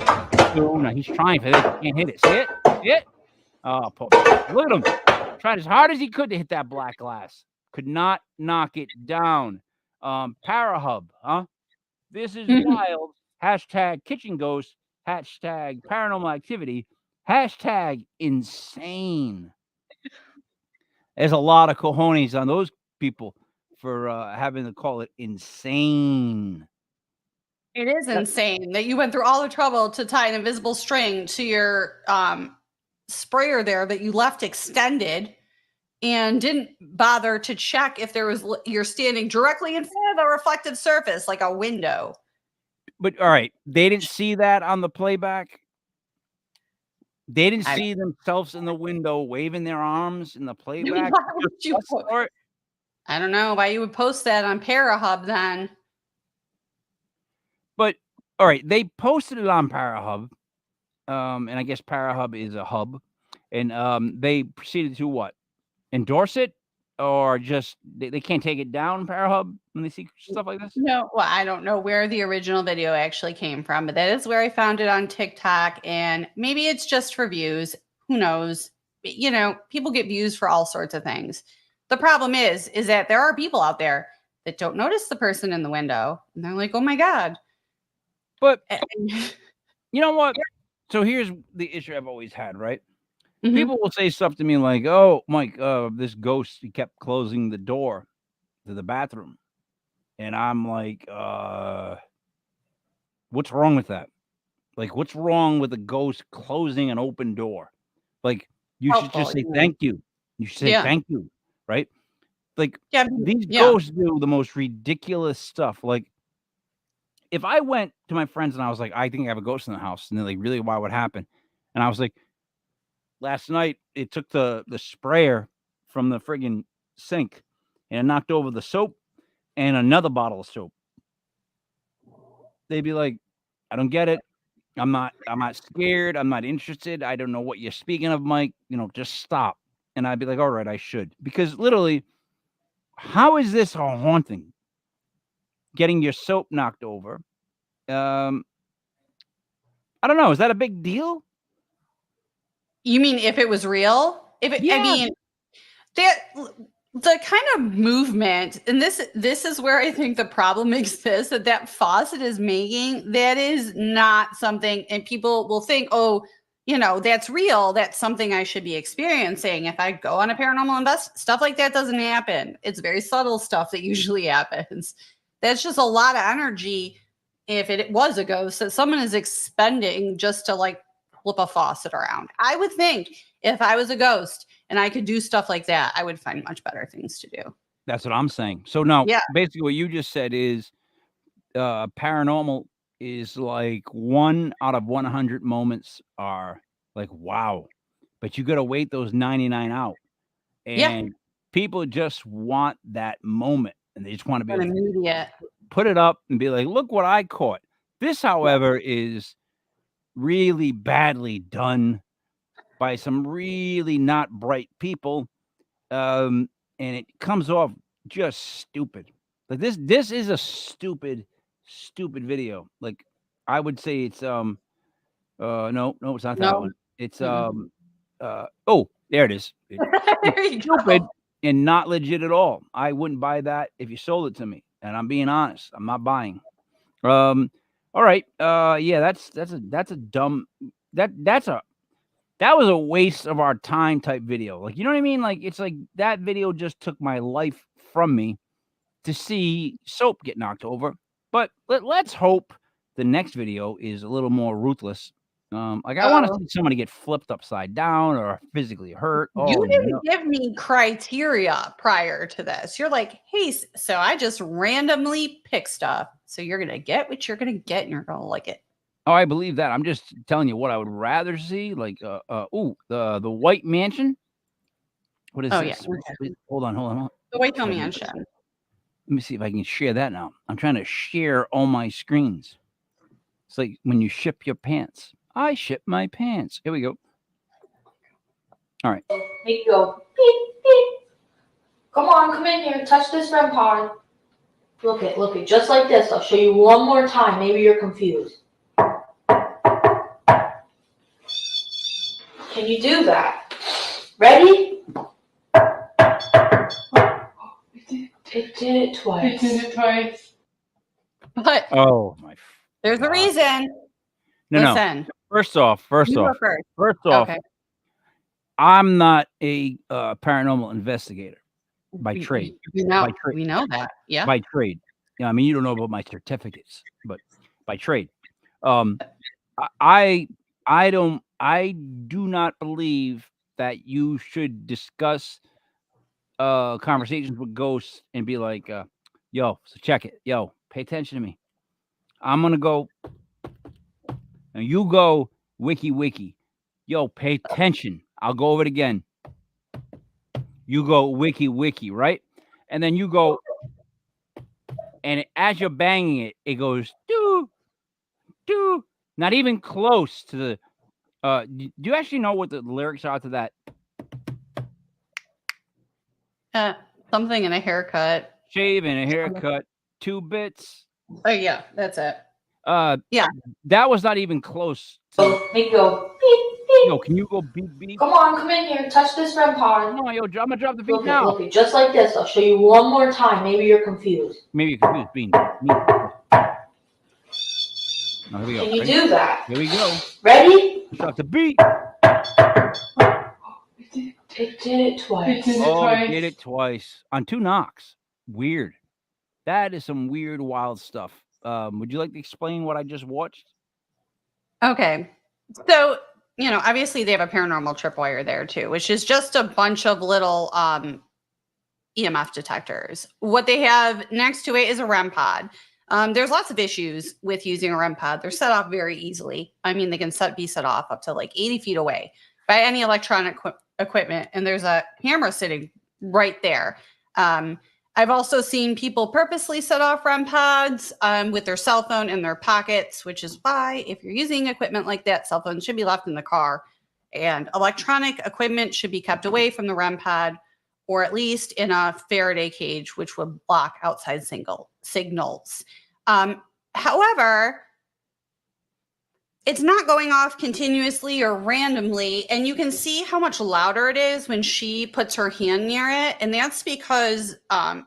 2. Now he's trying for this. He can't hit it. See it? See it? Oh, look at him. Tried as hard as he could to hit that black glass. Could not knock it down. Parahub, huh? This is wild. Hashtag kitchen ghost. Hashtag paranormal activity. Hashtag insane. There's a lot of cojones on those people for having to call it insane. It is insane that you went through all the trouble to tie an invisible string to your sprayer there that you left extended and didn't bother to check if you're standing directly in front of a reflective surface like a window. But all right, they didn't see that on the playback. They didn't see themselves in the window waving their arms in the playback. I don't know why you would post that on Parahub then. But all right, they posted it on Parahub. And I guess Parahub is a hub, and they proceeded to what? Endorse it, or just they can't take it down, Parahub, when they see stuff like this? No, well, I don't know where the original video actually came from, but that is where I found it on TikTok, and maybe it's just for views. Who knows? People get views for all sorts of things. The problem is that there are people out there that don't notice the person in the window, and they're like, "Oh my God!" But you know what? So here's the issue I've always had, right? People will say stuff to me like, "Oh, Mike, this ghost, he kept closing the door to the bathroom." And I'm like, what's wrong with that? Like, what's wrong with a ghost closing an open door? Like, you should just say thank you. You should say thank you, right? Like Yeah. these Yeah. ghosts do the most ridiculous stuff. Like if I went to my friends and I was like, I think I have a ghost in the house, and they're like, really, why, what happened? And I was like, last night it took the sprayer from the friggin' sink and it knocked over the soap and another bottle of soap. They'd be like, I don't get it. I'm not scared. I'm not interested. I don't know what you're speaking of, Mike. Just stop. And I'd be like, all right, I should. Because literally, how is this a haunting? Getting your soap knocked over. I don't know. Is that a big deal? You mean if it was real? I Yeah. mean, the kind of movement, and this is where I think the problem exists, that faucet is making, that is not something, and people will think, oh, that's real. That's something I should be experiencing. If I go on a paranormal stuff like that doesn't happen. It's very subtle stuff that usually happens. That's just a lot of energy. If it was a ghost that someone is expending just to like flip a faucet around. I would think if I was a ghost and I could do stuff like that, I would find much better things to do. That's what I'm saying. So now, Yeah. basically what you just said is paranormal is like 1 out of 100 moments are like, wow, but you got to wait those 99 out. Yeah. And people just want that moment and they just want to be able to Immediate. put it up and be like, look what I caught. This, however, is really badly done by some really not bright people. And it comes off just stupid. Like this is a stupid video. Like I would say it's no, it's not that No. one. It's Mhm. oh, there it is. There you Stupid go. and not legit at all. I wouldn't buy that if you sold it to me. And I'm being honest. I'm not buying. All right. Yeah, that's a dumb that was a waste of our time type video. Like, you know what I mean? Like, it's like that video just took my life from me to see soap get knocked over. But let's hope the next video is a little more ruthless. Like I want to see somebody get flipped upside down or physically hurt. You Oh, didn't no. give me criteria prior to this. You're like, hey, so I just randomly pick stuff. So you're going to get what you're going to get and you're going to like it. Oh, I believe that. I'm just telling you what I would rather see. Like, the White Mansion. What is Oh, this? yeah. Okay. Hold on. The White Hill Let Mansion. me see if I can share that now. I'm trying to share all my screens. It's like when you ship your pants. I ship my pants. Here we go. All right. Make you go beep beep. Come on, come in here. Touch this REM pod. Look it, just like this. I'll show you one more time. Maybe you're confused. Can you do that? Ready? It did it twice. But Oh my. there's a God. reason. No. Listen. First off. You go first. Okay. I'm not a paranormal investigator by trade. We know. By trade. We know that. Yeah. By trade. I mean, you don't know about my certificates, but by trade. I do not believe that you should discuss conversations with ghosts and be like, yo, so check it. Yo, pay attention to me. I'm gonna go and you go wiki. Yo, pay attention. I'll go over it again. You go wiki, right? And then you go, and as you're banging it, it goes do, not even close to the. Do you actually know what the lyrics are to that? Something in a haircut. Shave and a haircut, 2 bits. Oh yeah, that's it. Yeah, that was not even close. Make you go beep beep. Yo, can you go beep? Come on, come in here. Touch this REM pod. No, yo, I'm gonna drop the beat now. Look it, just like this. I'll show you one more time. Maybe you're confused. Maybe you're confused. Bean. Now, here we go. Can you do that? Here we go. Ready? Drop the beat. It did it twice. It did it twice on 2 knocks. Weird. That is some weird, wild stuff. Would you like to explain what I just watched? Okay. So, obviously they have a paranormal tripwire there too, which is just a bunch of little EMF detectors. What they have next to it is a REM pod. There's lots of issues with using a REM pod. They're set off very easily. I mean, they can be set off up to like 80 feet away by any electronic equipment. And there's a camera sitting right there. I've also seen people purposely set off REM pods with their cell phone in their pockets, which is why if you're using equipment like that, cell phones should be left in the car. And electronic equipment should be kept away from the REM pod, or at least in a Faraday cage, which would block outside signals. However, it's not going off continuously or randomly, and you can see how much louder it is when she puts her hand near it. And that's because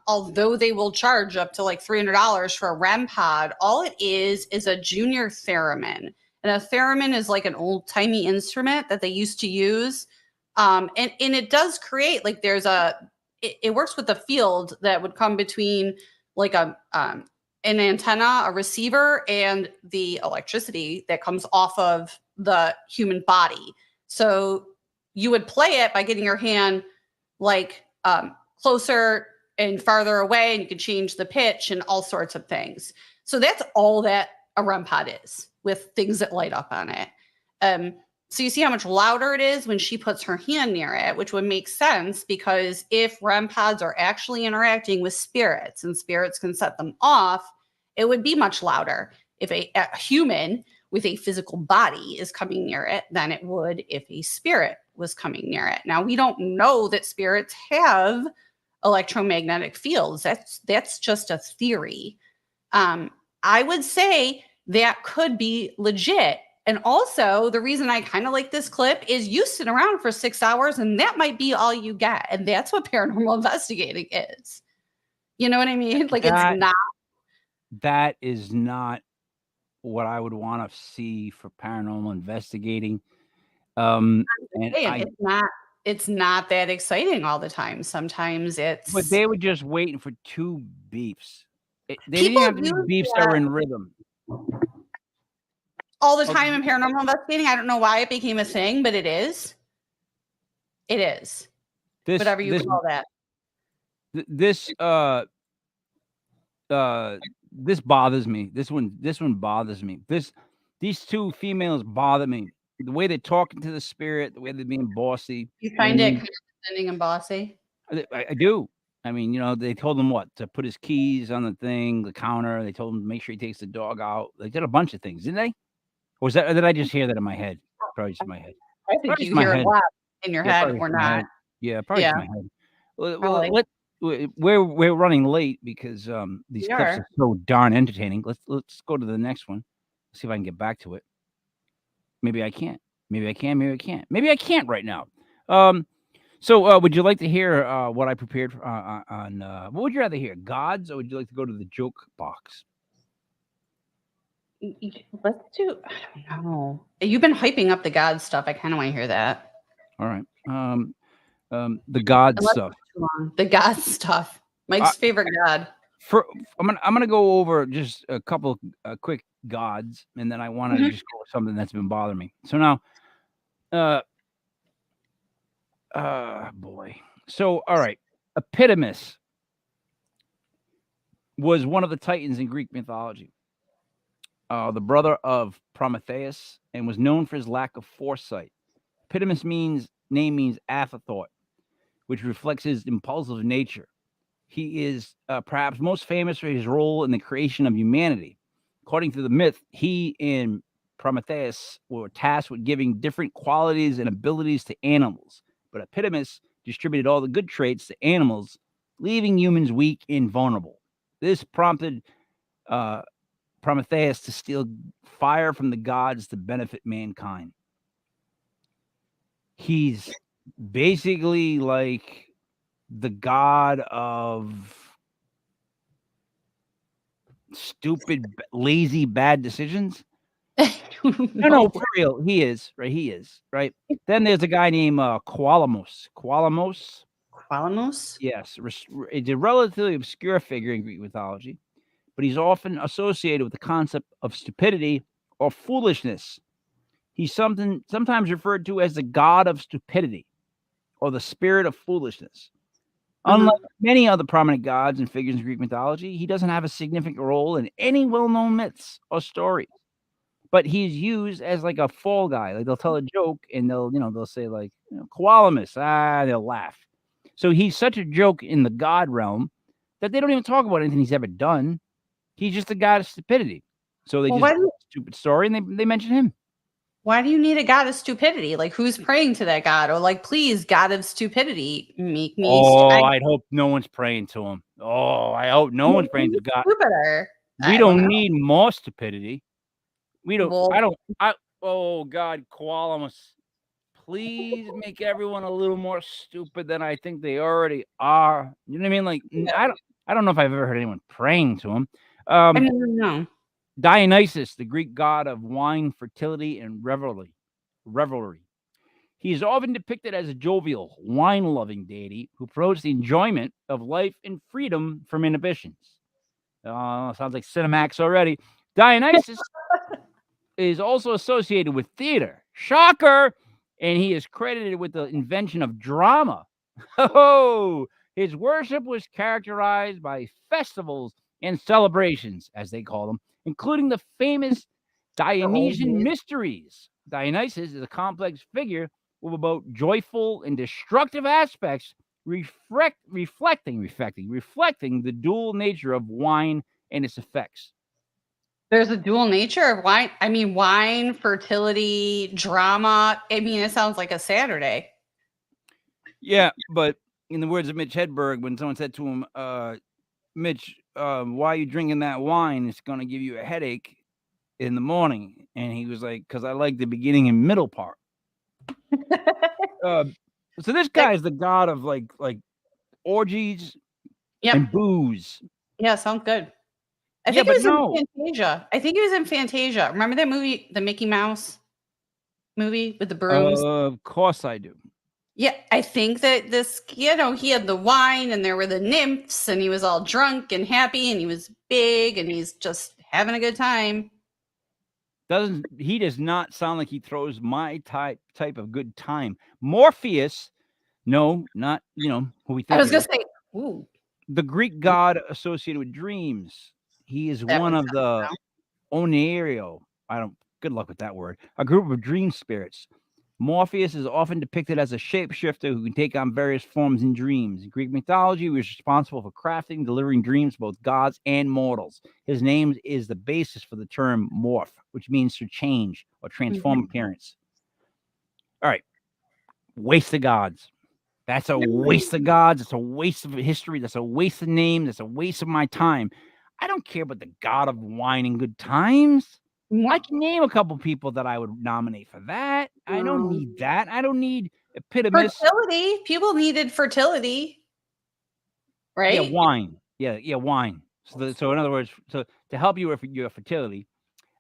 although they will charge up to like $300 for a REM pod, all it is a junior theremin. And a theremin is like an old-timey instrument that they used to use. And it does create, like, it works with the field that would come between like an antenna, a receiver, and the electricity that comes off of the human body. So you would play it by getting your hand like closer and farther away, and you can change the pitch and all sorts of things. So that's all that a REM pod is, with things that light up on it. So you see how much louder it is when she puts her hand near it, which would make sense because if REM pods are actually interacting with spirits and spirits can set them off, it would be much louder if a human with a physical body is coming near it than it would if a spirit was coming near it. Now, we don't know that spirits have electromagnetic fields. That's just a theory. I would say that could be legit. And also, the reason I kind of like this clip is you sit around for 6 hours and that might be all you get. And that's what paranormal investigating is. You know what I mean? Like, it's not. That is not what I would want to see for paranormal investigating. It's not that exciting all the time. Sometimes it's. But they were just waiting for two beefs. They didn't have to be beefs that were in rhythm. All the time in paranormal investigating. I don't know why it became a thing, but it is. It is. Whatever you call that. This bothers me. This one bothers me. These two females bother me. The way they're talking to the spirit, the way they're being bossy. You find it condescending and bossy? I do. I mean, they told him what? To put his keys on the thing, the counter. They told him to make sure he takes the dog out. They did a bunch of things, didn't they? Or did I just hear that in my head? Probably just in my head. I think you hear it loud in your head or not. Yeah, probably in my head. Well, we're running late because these clips are so darn entertaining. Let's go to the next one. See if I can get back to it. Maybe I can't. Maybe I can. Maybe I can't. Maybe I can't right now. So would you like to hear what I prepared on? What would you rather hear, gods, or would you like to go to the joke box? Let's do. I don't know. You've been hyping up the god stuff. I kind of want to hear that. All right. The god stuff. The god stuff. Mike's favorite god. I'm gonna go over just a couple quick gods, and then I want to just go with something that's been bothering me. So now, boy. So all right, Epidemius was one of the titans in Greek mythology. The brother of Prometheus, and was known for his lack of foresight. Epidemius name means afterthought, which reflects his impulsive nature. He is perhaps most famous for his role in the creation of humanity. According to the myth, he and Prometheus were tasked with giving different qualities and abilities to animals, but Epidemius distributed all the good traits to animals, leaving humans weak and vulnerable. This prompted Prometheus to steal fire from the gods to benefit mankind. He's basically like the god of stupid, lazy, bad decisions. No, for real. He is, right? He is, right? Then there's a guy named Qualamos. Qualamos? Yes. It's a relatively obscure figure in Greek mythology, but he's often associated with the concept of stupidity or foolishness. He's sometimes referred to as the god of stupidity or the spirit of foolishness. Unlike many other prominent gods and figures in Greek mythology, he doesn't have a significant role in any well-known myths or stories. But he's used as like a fall guy. Like they'll tell a joke and they'll say like, Koalamus, they'll laugh. So he's such a joke in the god realm that they don't even talk about anything he's ever done. He's just a god of stupidity. So they Well, just why tell do- a stupid story and they mention him. Why do you need a god of stupidity? Like, who's praying to that god? Or like, please, god of stupidity, make me I'd hope no one's praying to him. I hope no one's praying to God. stupider. We I don't know. need more stupidity. We don't. Well- Oh God, Koalamus, please make everyone a little more stupid than I think they already are. You know what I mean? Like I don't know if I've ever heard anyone praying to him. I mean, no. Dionysus, the Greek god of wine, fertility, and revelry. He is often depicted as a jovial, wine-loving deity who promotes the enjoyment of life and freedom from inhibitions. Sounds like Cinemax already. Dionysus is also associated with theater. Shocker! And he is credited with the invention of drama. Oh, his worship was characterized by festivals and celebrations, as they call them, including the famous Dionysian mysteries. Dionysus is a complex figure with about joyful and destructive aspects, reflecting the dual nature of wine and its effects. There's a dual nature of wine. I mean, wine, fertility, drama. I mean, it sounds like a Saturday. Yeah, but in the words of Mitch Hedberg, when someone said to him, Mitch, why are you drinking that wine? It's going to give you a headache in the morning. And he was like, because I like the beginning and middle part. So this guy is the god of like orgies and booze. Yeah, sounds good. I Yeah, think it was but in Fantasia. I think it was in Fantasia. Remember that movie, the Mickey Mouse movie with the brooms? Of course I do. Yeah, I think that this, he had the wine and there were the nymphs and he was all drunk and happy and he was big and he's just having a good time. He does not sound like he throws my type of good time. Morpheus, no, not who we think. I was gonna say, ooh, the Greek god associated with dreams. He is That one would of the Oneiro. Good luck with that word. A group of dream spirits. Morpheus is often depicted as a shapeshifter who can take on various forms in dreams. In Greek mythology, he was responsible for crafting and delivering dreams to both gods and mortals. His name is the basis for the term morph, which means to change or transform appearance. All right. Waste of gods. That's a waste of gods. It's a waste of history. That's a waste of names. That's a waste of my time. I don't care about the god of wine and good times. I can name a couple people that I would nominate for that. I don't need that. I don't need epitomis. fertility. People needed fertility, right? Yeah, wine. Yeah, wine. So in other words, to help you with your fertility,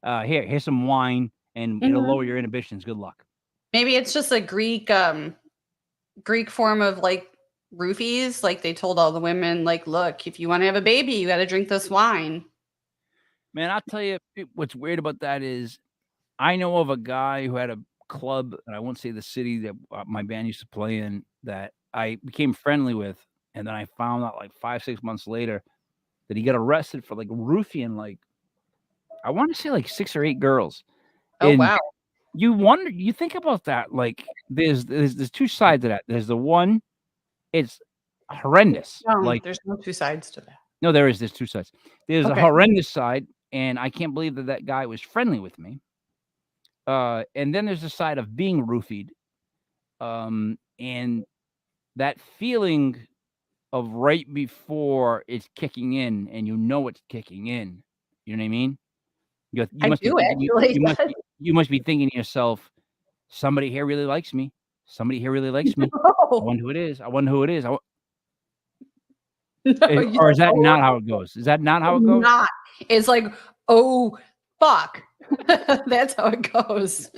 here's some wine, and it'll lower your inhibitions. Good luck. Maybe it's just a Greek form of like roofies. Like they told all the women, like, look, if you want to have a baby, you got to drink this wine. Man, I'll tell you what's weird about that is I know of a guy who had a club, and I won't say the city that my band used to play in, that I became friendly with. And then I found out like 5-6 months later that he got arrested for like roofing, like I want to say like 6 or 8 girls. Oh, wow. You think about that. Like there's 2 sides to that. There's the one, it's horrendous. No, like there's no 2 sides to that. No, there's 2 sides. There's a horrendous side, and I can't believe that guy was friendly with me. And then there's the side of being roofied. And that feeling of right before it's kicking in, and it's kicking in. You know what I mean? You must be thinking to yourself, somebody here really likes me. Somebody here really likes me. No. I wonder who it is. No, or is that not how it goes? Is that not how it goes? Not. It's like, oh, fuck. That's how it goes.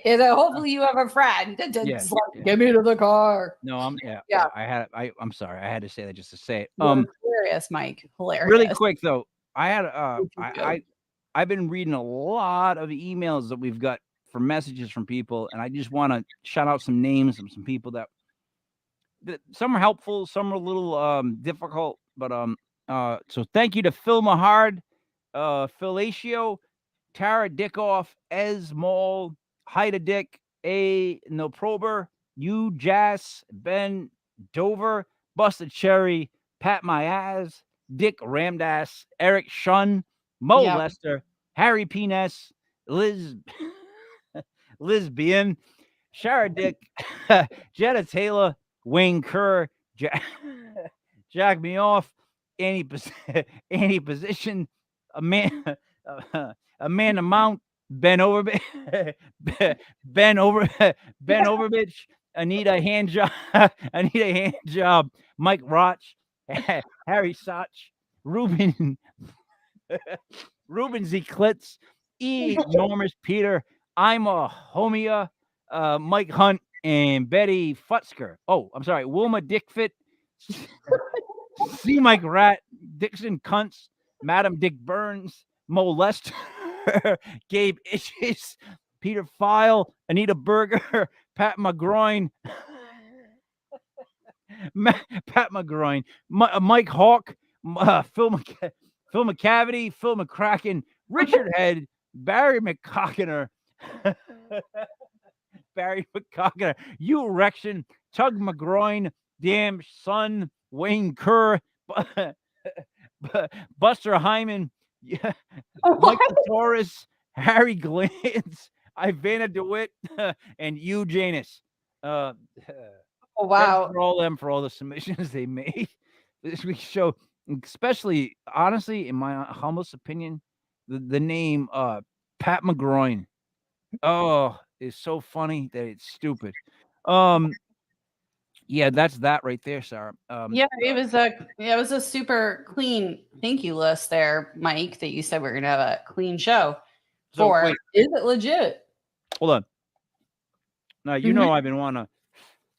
And hopefully you have a friend that just like, get me to the car. No, I'm sorry. I had to say that just to say it. Hilarious, Mike. Hilarious. Really quick though, I had I've been reading a lot of emails that we've got from messages from people, and I just want to shout out some names of some people that some are helpful, some are a little difficult, but so thank you to Phil Mahard, Philatio, Tara Dickoff, Ez Mall, Haida Dick, A. Noprober, U. Jas, Ben Dover, Busted Cherry, Pat Myaz, Dick Ramdas, Eric Shun, Mo Yep. Lester, Harry Pines, Liz Liz Bien, Shara Dick, Jetta Taylor, Wayne Kerr, Jack Me Off, Annie Annie Position, Amanda Mount, Ben Overbitch, Ben Overbitch, Anita Handjob, Anita Handjob, Mike Roch, Harry Soch, Ruben Zeklitz, Enormous Peter, I'm a Homia, Mike Hunt, and Betty Futzker. Oh, I'm sorry, Wilma Dickfit, C. Mike Rat, Dixon Kuntz, Madam Dick Burns, Mo Lester, Gabe Itches, Peter File, Anita Berger, Pat McGroin, Pat McGroin, Mike Hawk, Phil McCavity, Phil McCracken, Richard Head, Barry McCockiner, Hugh Rection, Tug McGroin, Damn Son, Wayne Kerr, Buster Hyman, Michael Torres, Harry Glantz, Ivana DeWitt, and Hugh Janus. Oh, Thanks wow. for all them for all the submissions they made this week's show, especially honestly, in my humblest opinion, the name Pat McGroin. Oh, is so funny that it's stupid. Yeah, that's that right there, Sarah. Yeah, it was a super clean thank you list there, Mike, that you said we're gonna have a clean show So, for. wait. Is it legit? Hold on. Now you know I've been wanting to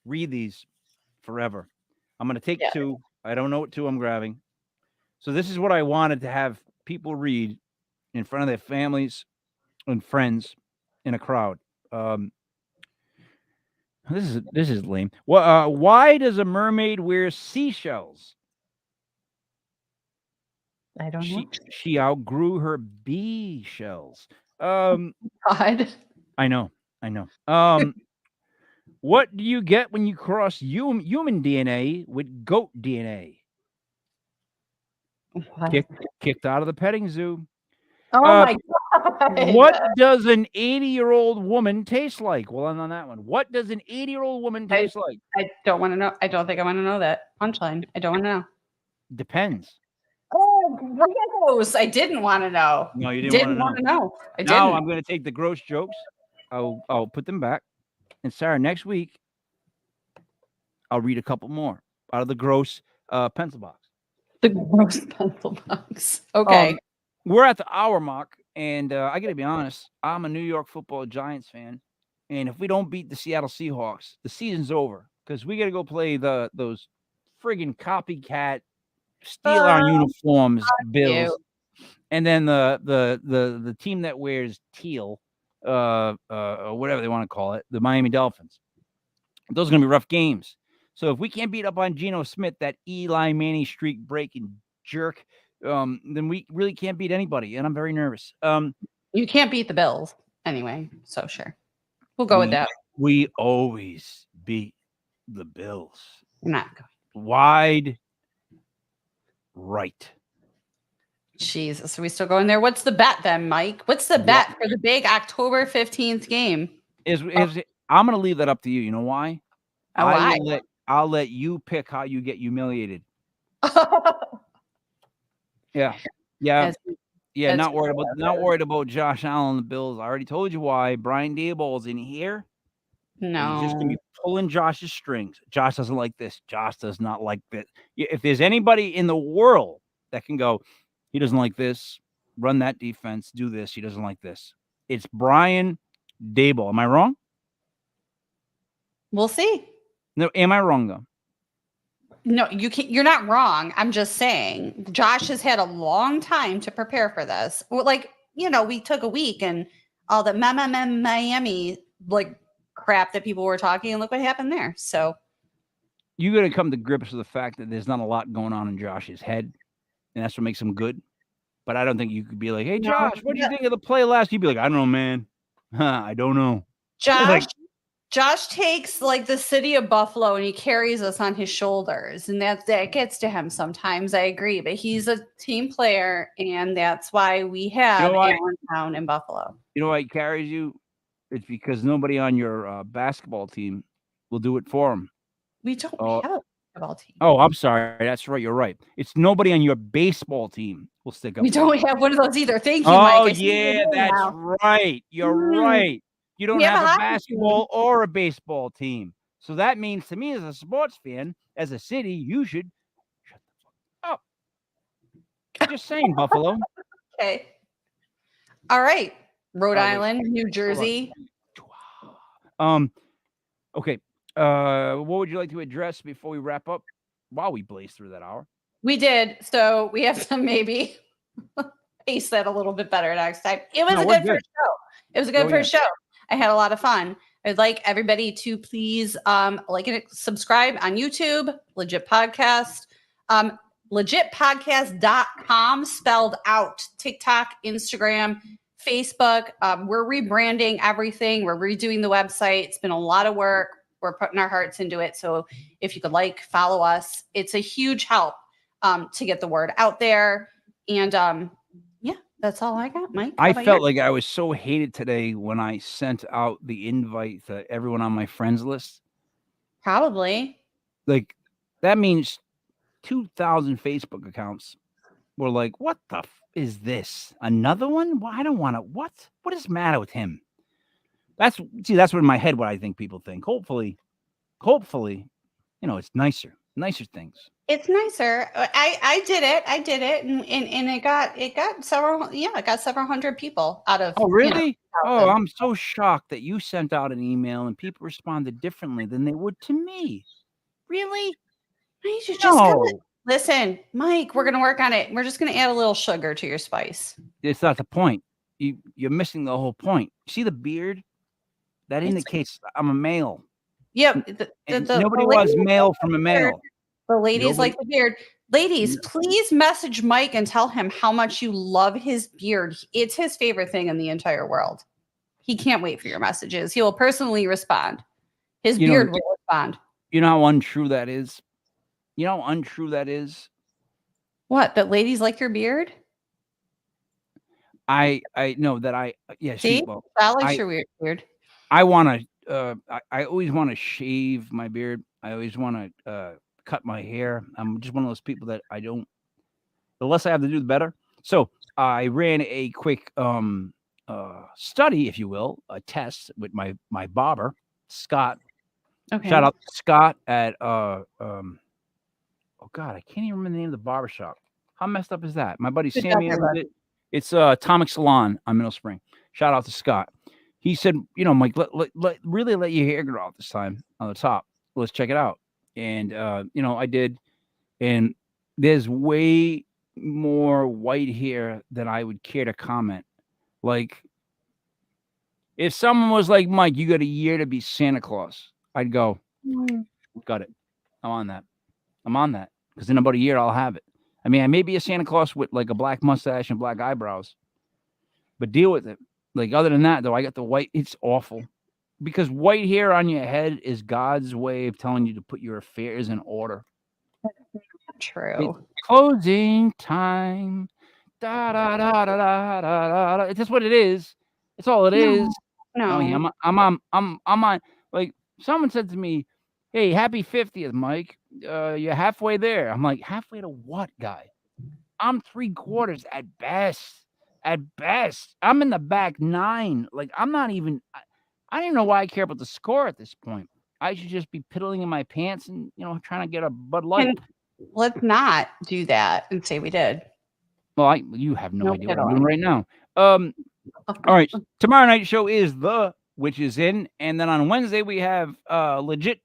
read these forever. I'm gonna take two. I don't know what two I'm grabbing. So this is what I wanted to have people read in front of their families and friends in a crowd. This is lame. Well, why does a mermaid wear seashells? I don't know. She outgrew her bee shells. God. I know. What do you get when you cross human DNA with goat DNA? What? Kicked out of the petting zoo. Oh my God. What does an 80-year-old woman taste like? Well, on that one. What does an 80-year-old woman taste like? I don't want to know. I don't think I want to know that punchline. I don't want to know. Depends. Oh, gross. I didn't want to know. No, you didn't want to know. I Now didn't. I'm going to take the gross jokes. I'll put them back. And Sarah, next week, I'll read a couple more out of the gross pencil box. The gross pencil box. Okay. We're at the hour mark, and I got to be honest. I'm a New York Football Giants fan, and if we don't beat the Seattle Seahawks, the season's over because we got to go play those friggin' copycat steal our uniforms Bills, and then the team that wears teal, or whatever they want to call it, the Miami Dolphins. Those are gonna be rough games. So if we can't beat up on Geno Smith, that Eli Manning streak breaking jerk, then we really can't beat anybody, and I'm very nervous. You can't beat the Bills anyway, so sure. We'll go with that. We always beat the Bills. I'm not going. Wide right. Jesus, are we still going there? What's the bet then, Mike? What's the bet for the big October 15th game? I'm gonna leave that up to you. You know why? Oh, why? I'll let you pick how you get humiliated. Yeah. Not worried about Josh Allen and the Bills. I already told you why. Brian Daboll's in here. No. He's just gonna be pulling Josh's strings. Josh doesn't like this. Josh does not like that. If there's anybody in the world that can go, he doesn't like this, run that defense, do this, he doesn't like this, it's Brian Daboll. Am I wrong? We'll see. No, am I wrong though? No, you can't. You're not wrong. I'm just saying Josh has had a long time to prepare for this. Like, we took a week and all the Miami like crap that people were talking, and look what happened there. So you got to come to grips with the fact that there's not a lot going on in Josh's head, and that's what makes him good. But I don't think you could be like, "Hey, No, Josh, what do you think of the play last?" You'd be like, "I don't know, man. I don't know." Josh, Like, Josh takes like the city of Buffalo and he carries us on his shoulders, and that gets to him sometimes. I agree, but he's a team player, and that's why we have why? Allentown and Buffalo. You know why he carries you? It's because nobody on your basketball team will do it for him. We don't Oh. have a basketball team. Oh, I'm sorry. That's right. You're right. It's nobody on your baseball team will stick up. We for you. don't have one of those either. Thank you, Mike. Oh, I see what you're yeah, doing that's now. right. You're right. You don't We have have a a hockey basketball or a baseball team. So that means to me as a sports fan, as a city, you should shut the fuck up. I'm just saying, Buffalo. Okay. All right. Rhode wait. Island, New Jersey. Okay. What would you like to address before we wrap up? While we blaze through that hour. We did. So we have to maybe pace that a little bit better next time. It was a we're good first show. It was a good first show. I had a lot of fun. I'd like everybody to please like and subscribe on YouTube, Legit Podcast, legitpodcast.com spelled out, TikTok, Instagram, Facebook. We're rebranding everything. We're redoing the website. It's been a lot of work. We're putting our hearts into it. So if you could like, follow us, it's a huge help to get the word out there. And yeah, that's all I got, Mike. I felt like I was so hated today when I sent out the invite to everyone on my friends list. Probably. Like, that means 2,000 Facebook accounts were like, what the is this? Another one? Well, I don't want to. What is the matter with him? That's what in my head, what I think people think. Hopefully, it's nicer things. It's nicer. I did it, and it got several. Yeah, it got several hundred people out of. Oh, really? Oh, I'm so shocked that you sent out an email and people responded differently than they would to me. Really? You should just listen, Mike. We're gonna work on it. We're just gonna add a little sugar to your spice. It's not the point. You're missing the whole point. See the beard? That indicates I'm a male. Yep. Nobody was male from a male. The ladies like the beard. Ladies, please message Mike and tell him how much you love his beard. It's his favorite thing in the entire world. He can't wait for your messages. He will personally respond. His beard will respond. You know how untrue that is? What? That ladies like your beard? I know that See? I like your beard. I want to I always want to shave my beard. I always want to cut my hair. I'm just one of those people that I don't. The less I have to do, the better. So I ran a quick study, if you will, a test with my barber, Scott. Okay. Shout out to Scott at oh God, I can't even remember the name of the barber shop. How messed up is that? My buddy Sammy. It's Atomic Salon on Middle Spring. Shout out to Scott. He said, Mike, really let your hair grow out this time on the top. Let's check it out. And, I did. And there's way more white hair than I would care to comment. Like, if someone was like, Mike, you got a year to be Santa Claus, I'd go, got it. I'm on that. Because in about a year, I'll have it. I mean, I may be a Santa Claus with like a black mustache and black eyebrows, but deal with it. Like, other than that, though, I got the white. It's awful. Because white hair on your head is God's way of telling you to put your affairs in order. True. It's closing time. Da, da, da, da, da, da, da. It's just what it is. It's all it is. No. Oh, yeah, I'm on. Like, someone said to me, "Hey, happy 50th, Mike. You're halfway there." I'm like, halfway to what, guy? I'm 3/4 at best. At best, I'm in the back 9. Like, I'm not even. I don't even know why I care about the score at this point. I should just be piddling in my pants and trying to get a Bud Light. And let's not do that and say we did. Well, you have no idea what I'm doing right now. All right, tomorrow night show is The Witch is In, and then on Wednesday we have Legit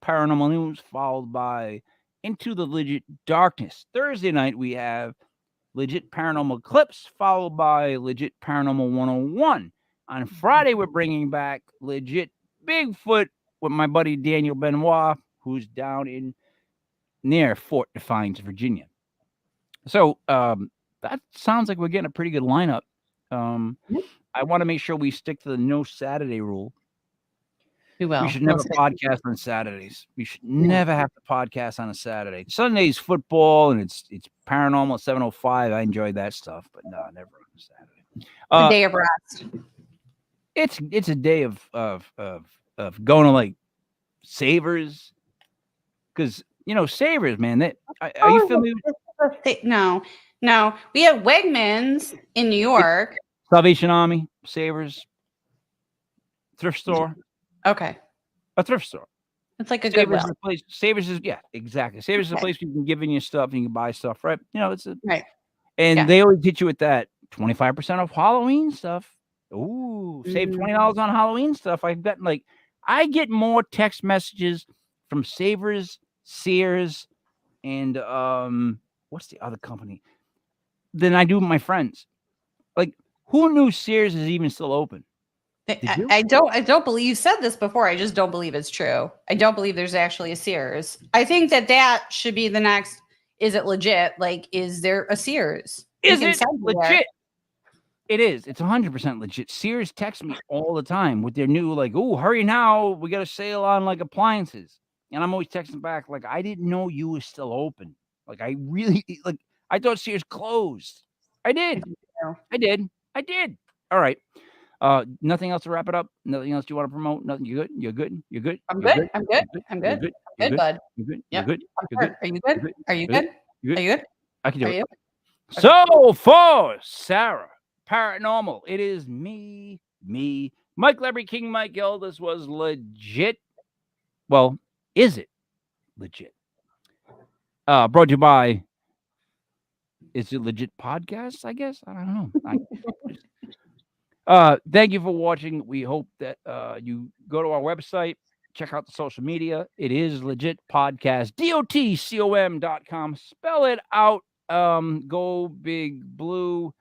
Paranormal News followed by Into the Legit Darkness. Thursday night we have Legit Paranormal Clips followed by Legit Paranormal 101. On Friday we're bringing back Legit Bigfoot with my buddy Daniel Benoit, who's down in near Fort Defiance, Virginia. So that sounds like we're getting a pretty good lineup. I want to make sure we stick to the no Saturday rule. We will. We should We'll never stick- podcast on Saturdays. We should never have to podcast on a Saturday. Sunday's football and it's paranormal 7:05. I enjoyed that stuff, but no, never on a Saturday. the day of rest. It's a day of going to like Savers, because Savers, man. That are you familiar with No. We have Wegmans in New York. Salvation Army, Savers, thrift store, Okay. a thrift store. It's like a Savers Goodwill. is a place. Savers is exactly. Savers is a Okay. place where you can give in your stuff and you can buy stuff, right? It's a Right. and Yeah. they always hit you with that 25% off Halloween stuff. Ooh, save $20 on Halloween stuff. I get more text messages from Savers, Sears, and what's the other company than I do with my friends. Like, who knew Sears is even still open? Did you? I don't believe you said this before. I just don't believe it's true. I don't believe there's actually a Sears. I think that should be the next. Is it legit? Like, is there a Sears? Is You can it send me there. legit? It is. It's 100% legit. Sears texts me all the time with their new, like, "Oh, hurry now. We got a sale on like appliances." And I'm always texting back, like, "I didn't know you were still open. Like, I really, like, I thought Sears closed." I did. know. I did. All right. Nothing else to wrap it up? Nothing else you want to promote? Nothing? You good? You're good? You're good? I'm You're good. I'm good. I'm You're good. You're Good, bud. You're good? Yep. You're good? I'm You're good. good? Are you You're good? good? Are you You're good? You're Are you good? I can do Are it. you? So for Sarah Paranormal, it is me. Mike Lebry, King Mike Elders was legit. Well, is it legit? Brought to you by Is It Legit Podcast, I guess? I don't know. Thank you for watching. We hope that you go to our website, check out the social media. It is Legit Podcast, DOTCOM.com. Spell it out. Go Big Blue.